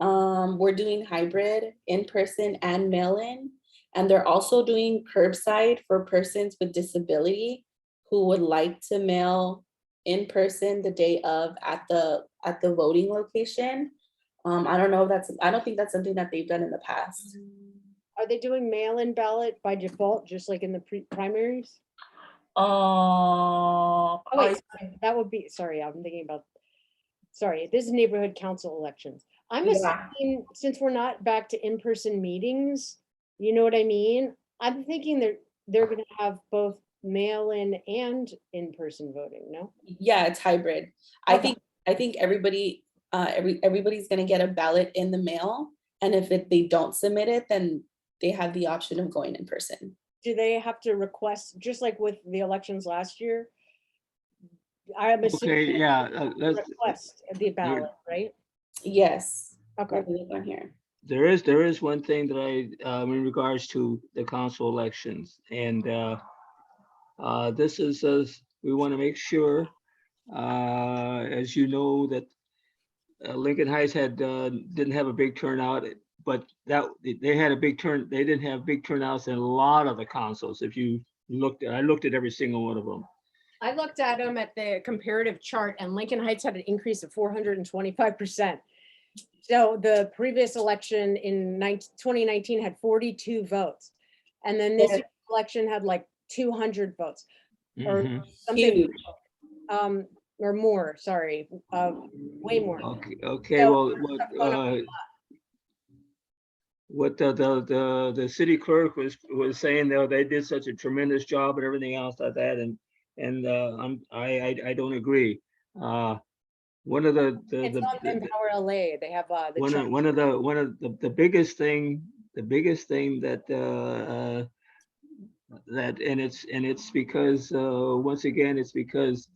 We're doing hybrid, in-person and mail-in, and they're also doing curbside for persons with disability who would like to mail in person the day of at the voting location. I don't think that's something that they've done in the past. Are they doing mail-in ballot by default, just like in the primaries? Oh, Oh, wait, sorry, that would be, sorry, I'm thinking about, sorry, this is neighborhood council elections. I'm Yeah. assuming, since we're not back to in-person meetings, you know what I mean? I'm thinking they're gonna have both mail-in and in-person voting, no? Yeah, it's hybrid. Okay. I think everybody's gonna get a ballot in the mail, and if they don't submit it, then they have the option of going in person. Do they have to request, just like with the elections last year? I'm assuming. Okay, yeah, Request the ballot, right? Yes. Okay. Let me look on here. there is one thing that in regards to the council elections, and this is, we want to make sure, as you know, that Lincoln Heights didn't have a big turnout, but they had a big they didn't have big turnouts in a lot of the councils. If you I looked at every single one of them. I looked at them at the comparative chart, and Lincoln Heights had an increase of 425%. So the previous election in 2019 had 42 votes. And then this Yeah. election had like 200 votes or Mhm. something, Huge. or more, sorry, way more. Okay, So, well, what the city clerk was saying, though, they did such a tremendous job and everything else like that, and I don't agree. One of It's on Empower LA. They have the one of the biggest thing that and it's because once again it's because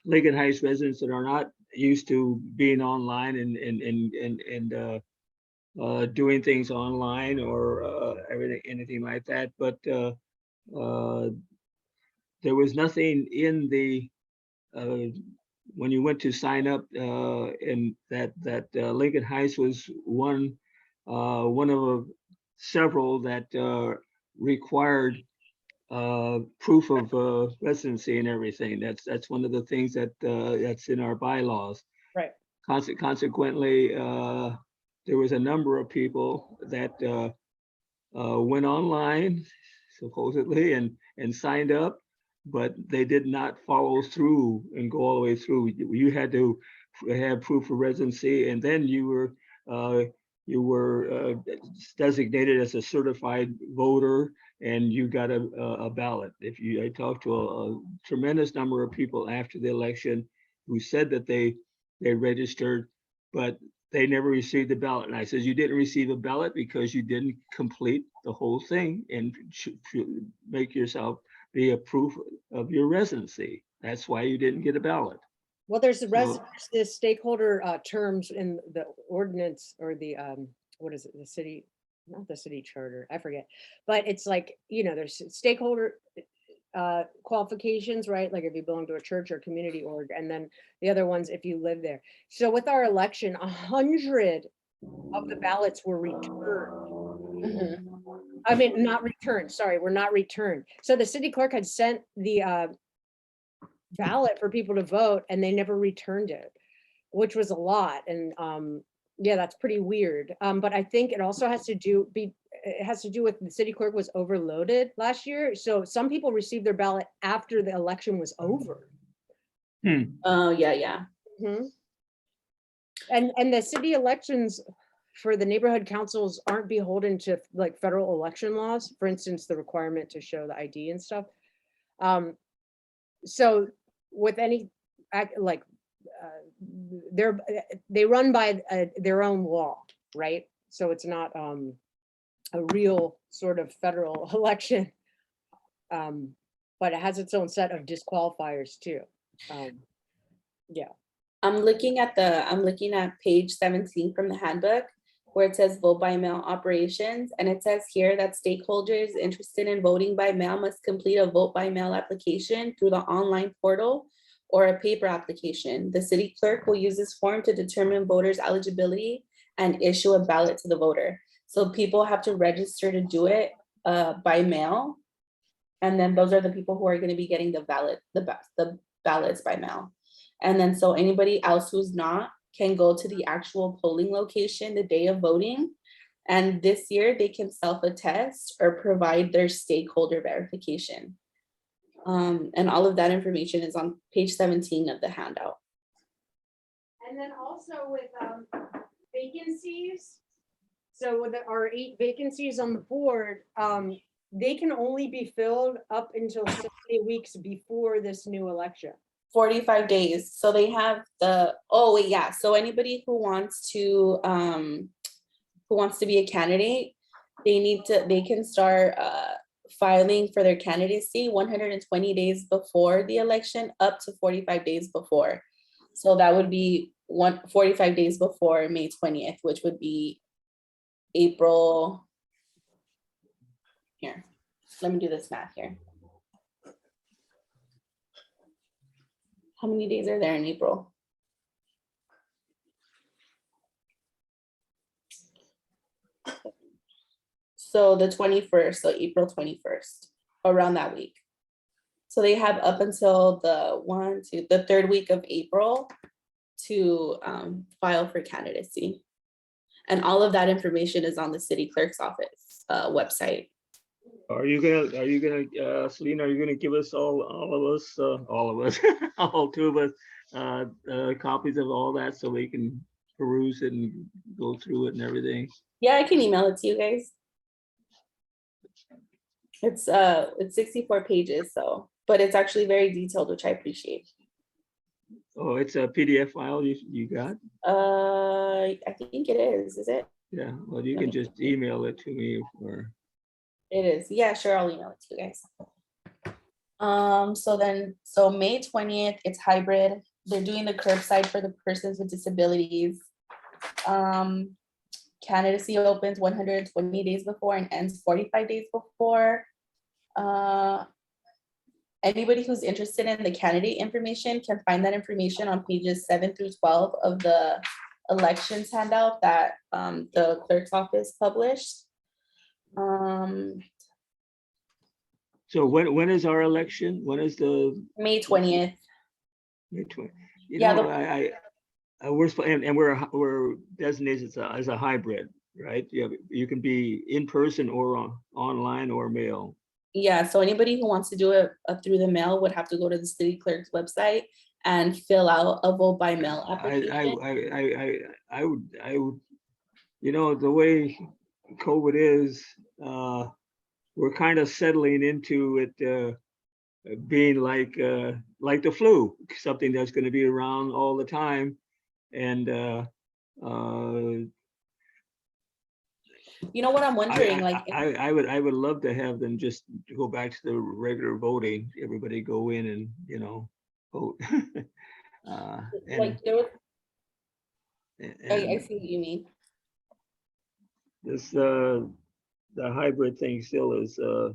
Lincoln Heights residents that are not used to being online and doing things online or anything like that, but there was nothing in the when you went to sign up in that Lincoln Heights was one of several that required proof of residency and everything. That's one of the things that that's in our bylaws. Right. Consequently, there was a number of people that went online supposedly and signed up, but they did not follow through and go all the way through. You had to have proof of residency, and then you were designated as a certified voter, and you got a ballot. I talked to a tremendous number of people after the election who said that they registered, but they never received the ballot. And I said, you didn't receive a ballot because you didn't complete the whole thing and make yourself be a proof of your residency. That's why you didn't get a ballot. Well, there's the stakeholder terms in the ordinance, or the, what is it, the city, not the city charter, I forget. But it's like, there's stakeholder qualifications, right? Like if you belong to a church or community org, and then the other ones if you live there. So with our election, 100 of the ballots were returned. I mean, not returned, sorry, were not returned. So the city clerk had sent the ballot for people to vote, and they never returned it, which was a lot. And yeah, that's pretty weird. But I think it also has to do with the city clerk was overloaded last year. So some people received their ballot after the election was over. Oh, yeah. And the city elections for the neighborhood councils aren't beholden to like federal election laws, for instance, the requirement to show the ID and stuff. So with any like they run by their own law, right? So it's not a real sort of federal election, but it has its own set of disqualifiers too. Yeah. I'm looking at page 17 from the handbook, where it says vote by mail operations. And it says here that stakeholders interested in voting by mail must complete a vote by mail application through the online portal or a paper application. The city clerk will use this form to determine voters' eligibility and issue a ballot to the voter. So people have to register to do it by mail. And then those are the people who are going to be getting the ballots by mail. And then so anybody else who's not can go to the actual polling location the day of voting. And this year they can self-attest or provide their stakeholder verification. And all of that information is on page 17 of the handout. And then also with vacancies, so with our 8 vacancies on the board, they can only be filled up until 60 weeks before this new election. 45 days. So they have so anybody who wants to be a candidate, they can start filing for their candidacy 120 days before the election, up to 45 days before. So that would be 45 days before May 20th, which would be April. Here, let me do this math here. How many days are there in April? So the 21st, so April 21st, around that week. So they have up until the third week of April to file for candidacy. And all of that information is on the city clerk's office website. Are you gonna, Selena, are you gonna give us all of us, all 2 of us, copies of all that so we can peruse it and go through it and everything? Yeah, I can email it to you guys. It's 64 pages, so, but it's actually very detailed, which I appreciate. Oh, it's a PDF file you got? I think it is it? Yeah, well, you can just email it to me or. It is, yeah, sure, I'll email it to you guys. So May 20th, it's hybrid. They're doing the curbside for the persons with disabilities. Candidacy opens 120 days before and ends 45 days before. Anybody who's interested in the candidate information can find that information on pages 7 through 12 of the elections handout that the clerk's office published. So when is our election? When is the May 20th. May 20? You Yeah, know, we're designated as a hybrid, right? You can be in person or online or mail. Yeah, so anybody who wants to do it through the mail would have to go to the city clerk's website and fill out a vote by mail application. I would, you know, the way COVID is, we're kind of settling into it being like the flu, something that's going to be around all the time. And You know what I'm wondering, like, I would love to have them just go back to the regular voting. Everybody go in and, you know, vote. like there was, I And see what you mean. this the hybrid thing still is going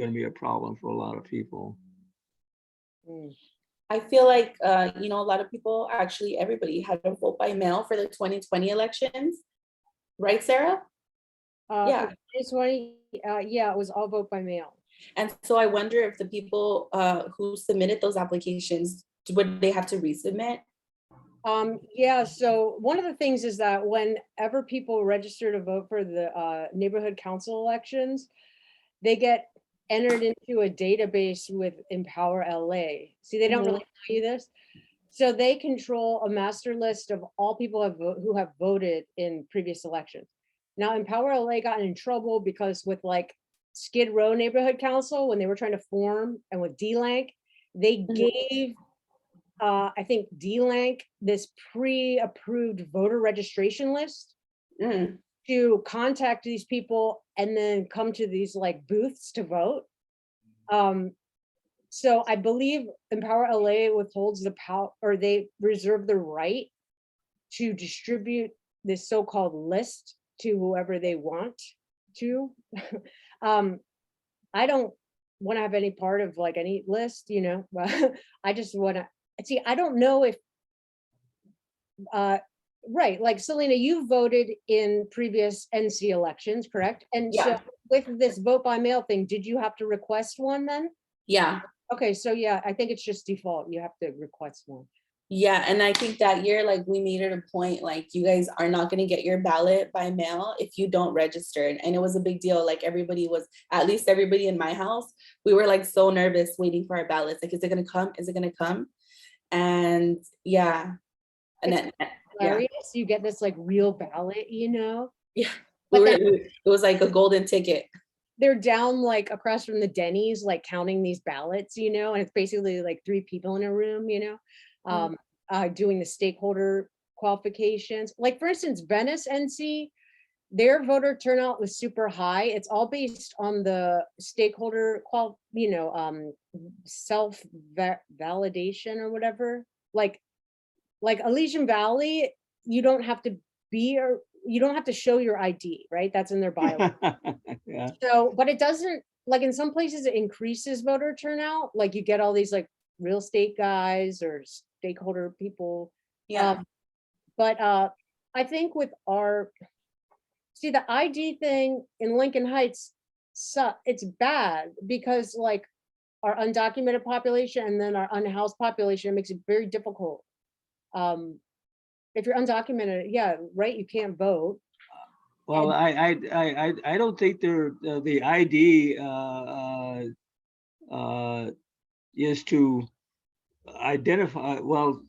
to be a problem for a lot of people. I feel like, you know, a lot of people, actually everybody had to vote by mail for the 2020 elections, right, Sarah? Yeah. 2020, yeah, it was all vote by mail. And so I wonder if the people who submitted those applications, would they have to resubmit? Yeah, so one of the things is that whenever people register to vote for the neighborhood council elections, they get entered into a database with Empower LA. See, they don't really tell you this. So they control a master list of all people who have voted in previous elections. Now, Empower LA got in trouble because with like Skid Row Neighborhood Council, when they were trying to form, and with DLank, they gave I think DLank this pre-approved voter registration list to contact these people and then come to these like booths to vote. So I believe Empower LA withholds the power, or they reserve the right to distribute this so-called list to whoever they want to. I don't want to have any part of like any list, you know, I just want to see. I don't know if, right, like Selena, you voted in previous NC elections, correct? And Yeah. so with this vote by mail thing, did you have to request one then? Yeah. Okay, so yeah, I think it's just default. You have to request one. Yeah, and I think that year, like, we made it a point, like, you guys are not going to get your ballot by mail if you don't register. And it was a big deal. Like, everybody was, at least everybody in my house, we were like so nervous waiting for our ballots. Like, is it going to come? Is it going to come? And yeah. And then, Hilarious. You get this like real ballot, you know? yeah, But it was like a golden ticket. They're down like across from the Denny's, like counting these ballots, you know, and it's basically like 3 people in a room, you know, doing the stakeholder qualifications. Like for instance, Venice NC, their voter turnout was super high. It's all based on the stakeholder self validation or whatever. Like Elysian Valley, you don't have to be, or you don't have to show your ID, right? That's in their bio. Yeah. So, but it doesn't, like in some places it increases voter turnout. Like you get all these like real estate guys or stakeholder people. Yeah. But I think with the ID thing in Lincoln Heights, it's bad because like our undocumented population and then our unhoused population, it makes it very difficult. If you're undocumented, yeah, right, you can't vote. Well, I don't think the ID is to identify, well,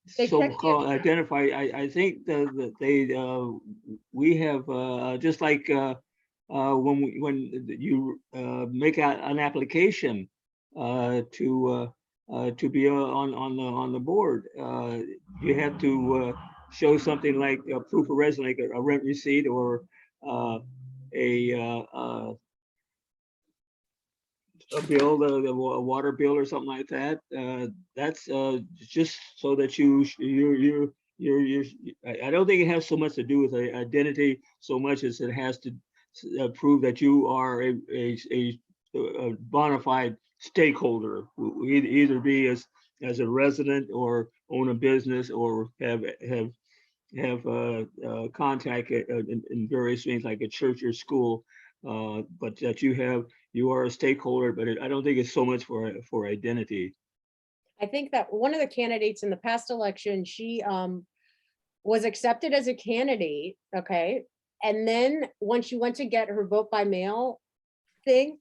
so-called identify. I think that they we have just like when you make an application to be on the board, you have to show something like a proof of residence, like a rent receipt or a bill, the water bill or something like that. That's just so that you're. I don't think it has so much to do with identity so much as it has to prove that you are a bona fide stakeholder, either be as a resident or own a business or have have contact in various things like a church or school, but that you are a stakeholder, but I don't think it's so much for identity. I think that one of the candidates in the past election, she was accepted as a candidate, okay? And then when she went to get her vote by mail thing,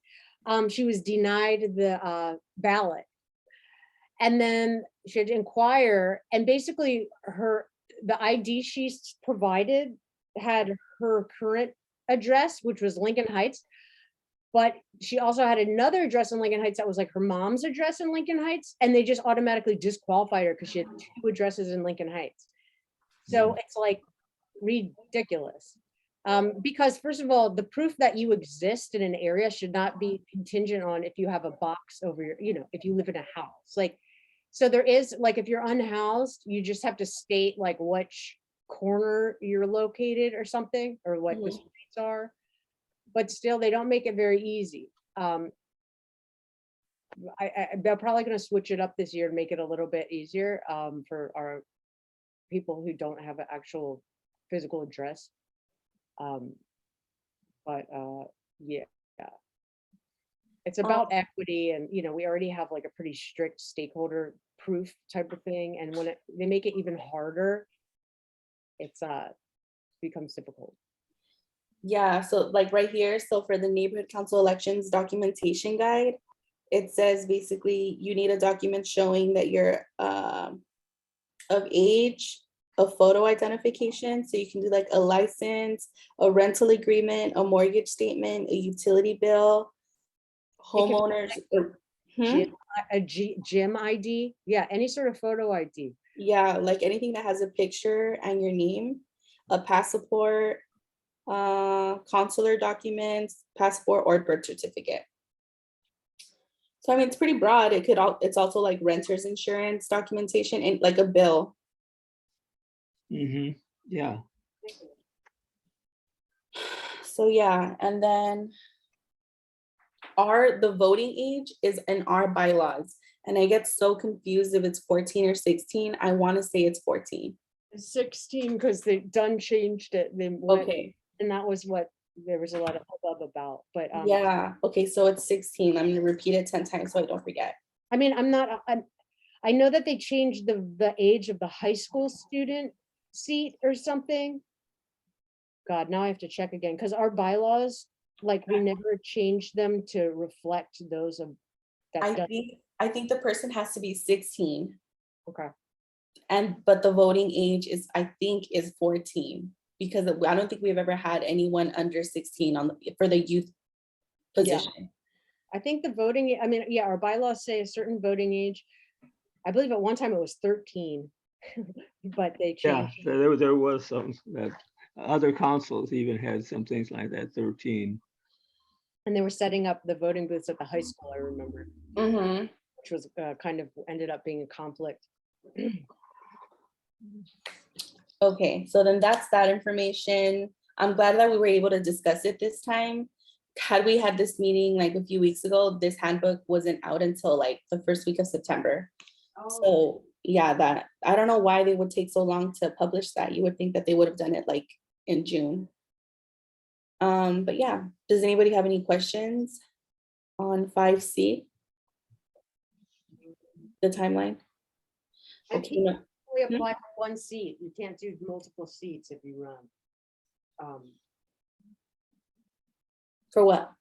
she was denied the ballot. And then she had to inquire, and basically the ID she provided had her current address, which was Lincoln Heights, but she also had another address in Lincoln Heights that was like her mom's address in Lincoln Heights, and they just automatically disqualified her because she had 2 addresses in Lincoln Heights. So it's like ridiculous. Because first of all, the proof that you exist in an area should not be contingent on if you have a box over your, if you live in a house. Like, so there is, like, if you're unhoused, you just have to state like which corner you're located or something, or what the streets are. But still, they don't make it very easy. They're probably going to switch it up this year and make it a little bit easier for our people who don't have an actual physical address. Yeah, it's about equity, and we already have like a pretty strict stakeholder proof type of thing, and when they make it even harder, it's becomes difficult. Yeah, so like right here, so for the neighborhood council elections documentation guide, it says basically you need a document showing that you're of age, a photo identification, so you can do like a license, a rental agreement, a mortgage statement, a utility bill, homeowners. Gym ID, yeah, any sort of photo ID. Yeah, like anything that has a picture and your name, a passport, consular documents, passport, or birth certificate. So I mean, it's pretty broad. It's also like renter's insurance documentation and like a bill. Yeah. So yeah, and then the voting age is in our bylaws, and I get so confused if it's 14 or 16. I want to say it's 14. 16 because they changed it. Okay. And that was what there was a lot of hubbub about. But yeah, okay, so it's 16. I'm gonna repeat it 10 times so I don't forget. I mean, I know that they changed the age of the high school student seat or something. God, now I have to check again, because our bylaws, like, we never changed them to reflect those of that. I think the person has to be 16. Okay. But the voting age I think is 14, because I don't think we've ever had anyone under 16 for the youth position. Yeah. I think the voting, I mean, yeah, our bylaws say a certain voting age. I believe at one time it was 13, but they changed. Yeah, there was some that other councils even had some things like that, 13. And they were setting up the voting booths at the high school, I remember. Which was kind of ended up being a conflict. Okay, so then that's that information. I'm glad that we were able to discuss it this time. Had we had this meeting like a few weeks ago, this handbook wasn't out until like the first week of September. So yeah, I don't know why they would take so long to publish that. You would think that they would have done it like in June. But yeah, does anybody have any questions on 5C? The timeline? Okay. No. We apply for one seat. You can't do multiple seats if you run. For what?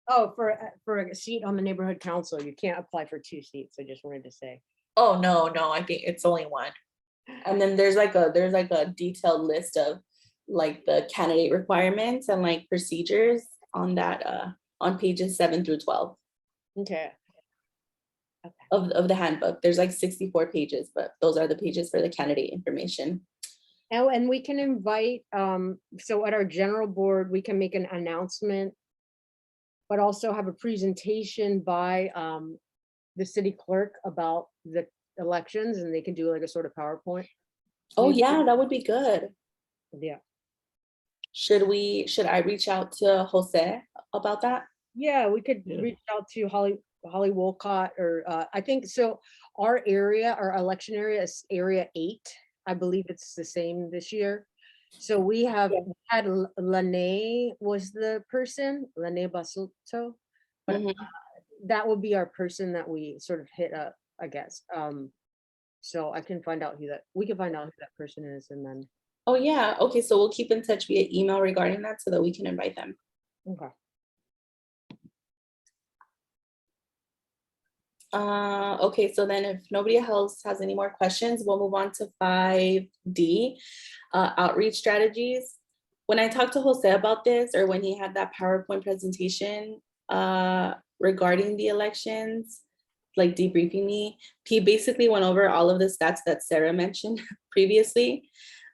Oh, for a seat on the neighborhood council, you can't apply for 2 seats. I just wanted to say. Oh, no, I think it's only one. And then there's like a detailed list of like the candidate requirements and like procedures on that on pages 7 through 12. Okay. Of the handbook. There's like 64 pages, but those are the pages for the candidate information. Oh, and we can invite, so at our general board, we can make an announcement, but also have a presentation by the city clerk about the elections, and they can do like a sort of PowerPoint. Oh yeah, that would be good. Yeah. Should I reach out to Jose about that? Yeah, we could reach out to Holly Wolcott, or I think so. Our election area is area 8. I believe it's the same this year. So we have had Lene was the person, Lene Basulto. But Mhm. that would be our person that we sort of hit up, I guess. So I can find out we can find out who that person is, and then, Oh, yeah. Okay, so we'll keep in touch via email regarding that so that we can invite them. okay. Okay, so then if nobody else has any more questions, we'll move on to 5D, outreach strategies. When I talked to Jose about this, or when he had that PowerPoint presentation regarding the elections, like debriefing me, he basically went over all of the stats that Sarah mentioned previously.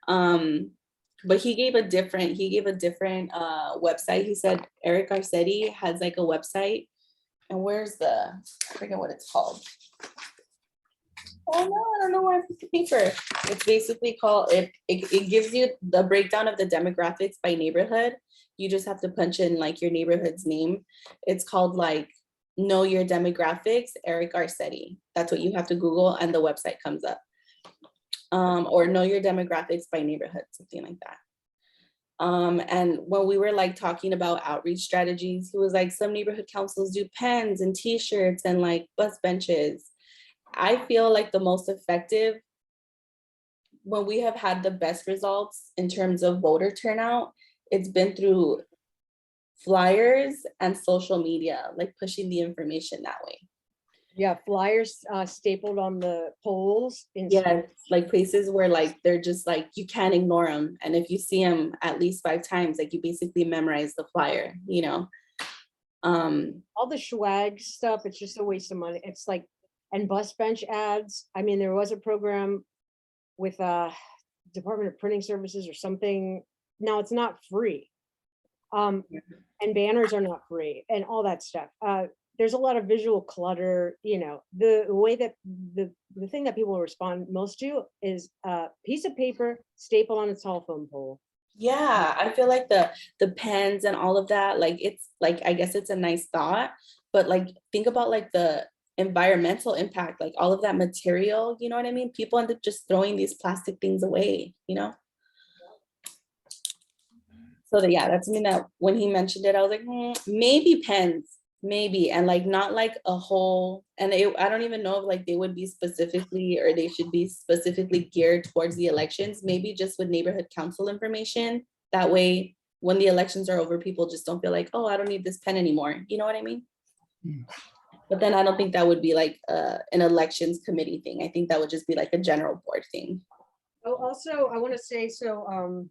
But he gave a different website. He said Eric Garcetti has like a website. And where's I forget what it's called. Oh no, I don't know why I put the paper. It's basically called, it gives you the breakdown of the demographics by neighborhood. You just have to punch in like your neighborhood's name. It's called like Know Your Demographics, Eric Garcetti. That's what you have to Google and the website comes up. Or Know Your Demographics by neighborhood, something like that. And when we were like talking about outreach strategies, he was like, some neighborhood councils do pens and t-shirts and like bus benches. I feel like the most effective, when we have had the best results in terms of voter turnout, it's been through flyers and social media, like pushing the information that way. Yeah, flyers stapled on the poles. Yeah, like places where like they're just like, you can't ignore them. And if you see them at least 5 times, like you basically memorize the flyer, you know? All the swag stuff, it's just a waste of money. It's like, and bus bench ads. I mean, there was a program with Department of Printing Services or something. Now it's not free. And banners are not free and all that stuff. There's a lot of visual clutter, you know, the way that the thing that people respond most to is a piece of paper stapled on a telephone pole. Yeah, I feel like the pens and all of that, like it's like, I guess it's a nice thought, but like think about like the environmental impact, like all of that material, you know what I mean? People end up just throwing these plastic things away, you know? So yeah, that's something that when he mentioned it, I was like, maybe pens, maybe, and like not like a whole, and I don't even know if like they would be specifically, or they should be specifically geared towards the elections, maybe just with neighborhood council information. That way, when the elections are over, people just don't feel like, oh, I don't need this pen anymore. You know what I mean? But then I don't think that would be like an elections committee thing. I think that would just be like a general board thing. Oh, also, I want to say, so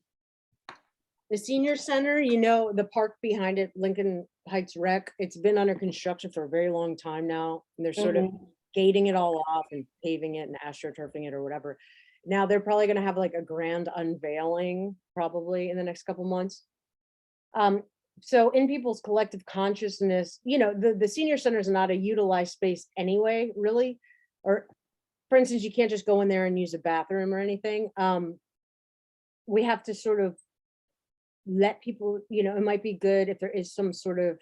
the senior center, you know, the park behind it, Lincoln Heights Rec, it's been under construction for a very long time now. And they're sort of gating it all off and paving it and astroturfing it or whatever. Now they're probably going to have like a grand unveiling probably in the next couple months. So in people's collective consciousness, you know, the senior center is not a utilized space anyway, really. Or for instance, you can't just go in there and use a bathroom or anything. We have to sort of let people, you know, it might be good if there is some sort of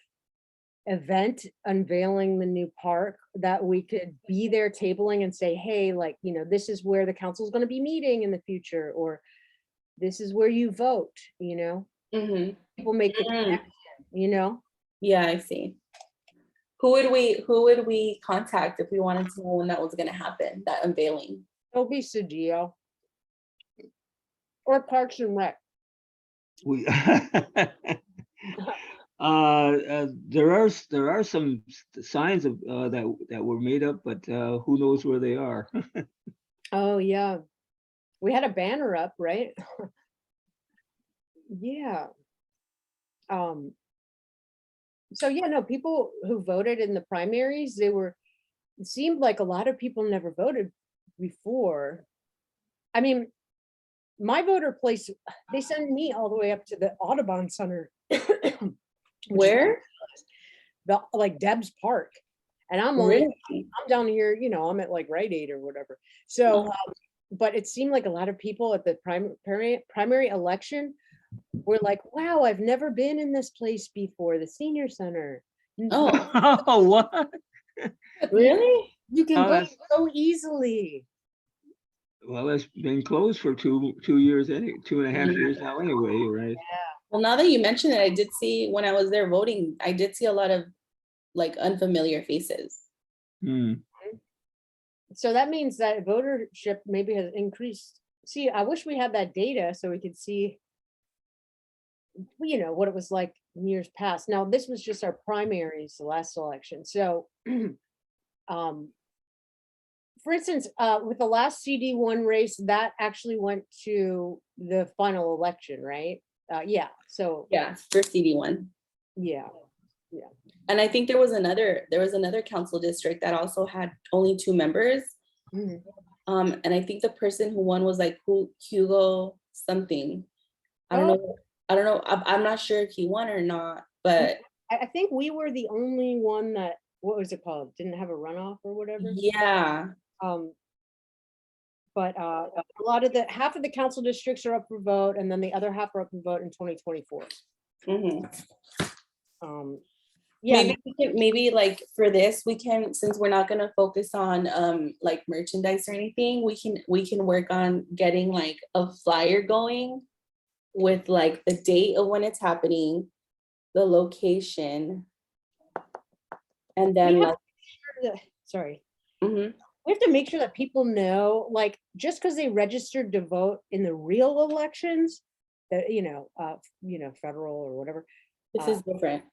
event unveiling the new park that we could be there tabling and say, hey, like, you know, this is where the council is going to be meeting in the future, or this is where you vote, you know, people make the connection, you know? Yeah, I see. Who would we contact if we wanted to know when that was going to happen, that unveiling? It'll be Sugio or Parks and Rec. We there are some signs of that were made up, but who knows where they are? Oh yeah, we had a banner up, right? Yeah. So yeah, no, people who voted in the primaries, it seemed like a lot of people never voted before. I mean, my voter place, they send me all the way up to the Audubon Center. Where? Like Deb's Park. And I'm down here, you know, I'm at like Rite Aid or whatever. So, but it seemed like a lot of people at the primary election were like, wow, I've never been in this place before, the senior center. Oh, Oh, what? really? You can vote so easily. Well, it's been closed for 2 years, 2.5 years now anyway, right? Well, now that you mention it, I did see when I was there voting, I did see a lot of like unfamiliar faces. Hmm. So that means that votership maybe has increased. See, I wish we had that data so we could see, you know, what it was like in years past. Now, this was just our primaries, the last election. So, for instance, with the last CD1 race, that actually went to the final election, right? Yeah, so, Yeah, for CD1. yeah. And I think there was another council district that also had only 2 members. Mhm. And I think the person who won was like Hugo something. I don't know. I'm not sure if he won or not, but I think we were the only one that, what was it called? Didn't have a runoff or whatever. yeah. But a lot of half of the council districts are up for vote, and then the other half are up for vote in 2024. Mhm. Yeah, Maybe like for this, we can, since we're not gonna focus on like merchandise or anything, we can work on getting like a flyer going with like the date of when it's happening, the location, and then We have like, sorry. mhm. We have to make sure that people know, like, just because they registered to vote in the real elections, that, you know, federal or whatever, This is different.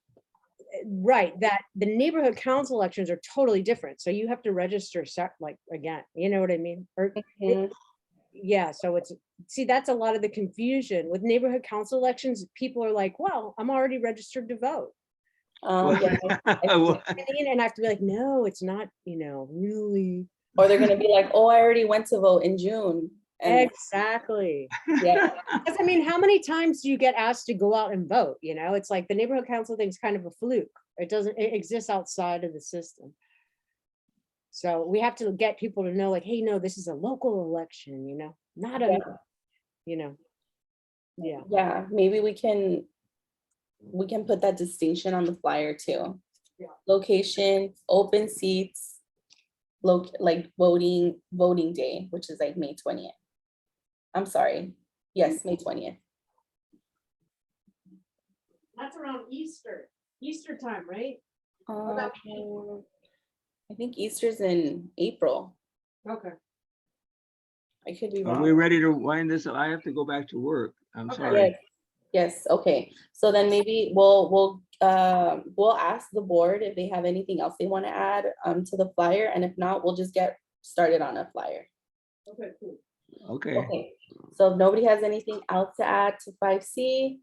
right, that the neighborhood council elections are totally different. So you have to register like again, you know what I mean? Or Mhm. yeah, so it's, see, that's a lot of the confusion with neighborhood council elections. People are like, well, I'm already registered to vote. Yeah, And I have to be like, no, it's not, you know, really. or they're gonna be like, oh, I already went to vote in June. And Exactly. yeah, Because I mean, how many times do you get asked to go out and vote? You know, it's like the neighborhood council thing's kind of a fluke. It exists outside of the system. So we have to get people to know, like, hey, no, this is a local election, you know, not a, Yeah. you know, yeah. yeah, maybe we can put that distinction on the flyer too. Yeah. Location, open seats, like voting day, which is like May 20th. I'm sorry. Yes, May 20th. That's around Easter time, right? I think Easter's in April. Okay. I could be Are wrong. we ready to wind this up? I have to go back to work. I'm Okay. sorry. Yes, okay. So then maybe we'll ask the board if they have anything else they want to add to the flyer, and if not, we'll just get started on a flyer. Okay, cool. Okay. Okay, so if nobody has anything else to add to 5C,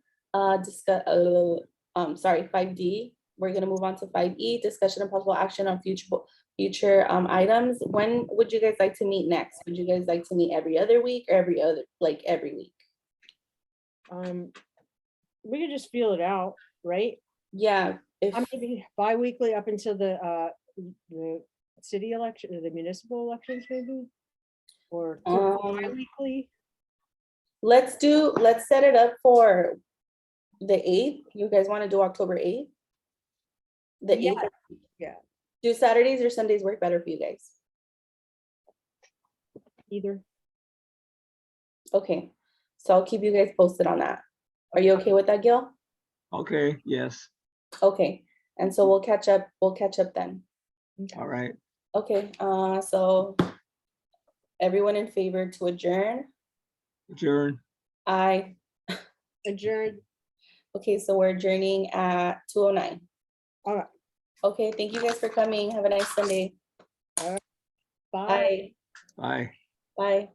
sorry, 5D, we're gonna move on to 5E, discussion and possible action on future items. When would you guys like to meet next? Would you guys like to meet every other week or every week? We could just feel it out, right? Yeah, if I'm maybe bi-weekly up until the city election, or the municipal elections maybe, or bi-weekly. let's set it up for the 8th. You guys want to do October 8th? The 8th? Yeah. Do Saturdays or Sundays work better for you guys? Either. Okay, so I'll keep you guys posted on that. Are you okay with that, Gil? Okay, yes. Okay, and so we'll catch up then. All right. Okay, so everyone in favor to adjourn? Adjourn. Aye. Adjourned. Okay, so we're adjourning at 2:09. All right. Okay, thank you guys for coming. Have a nice Sunday. Bye. Bye. Bye. Bye.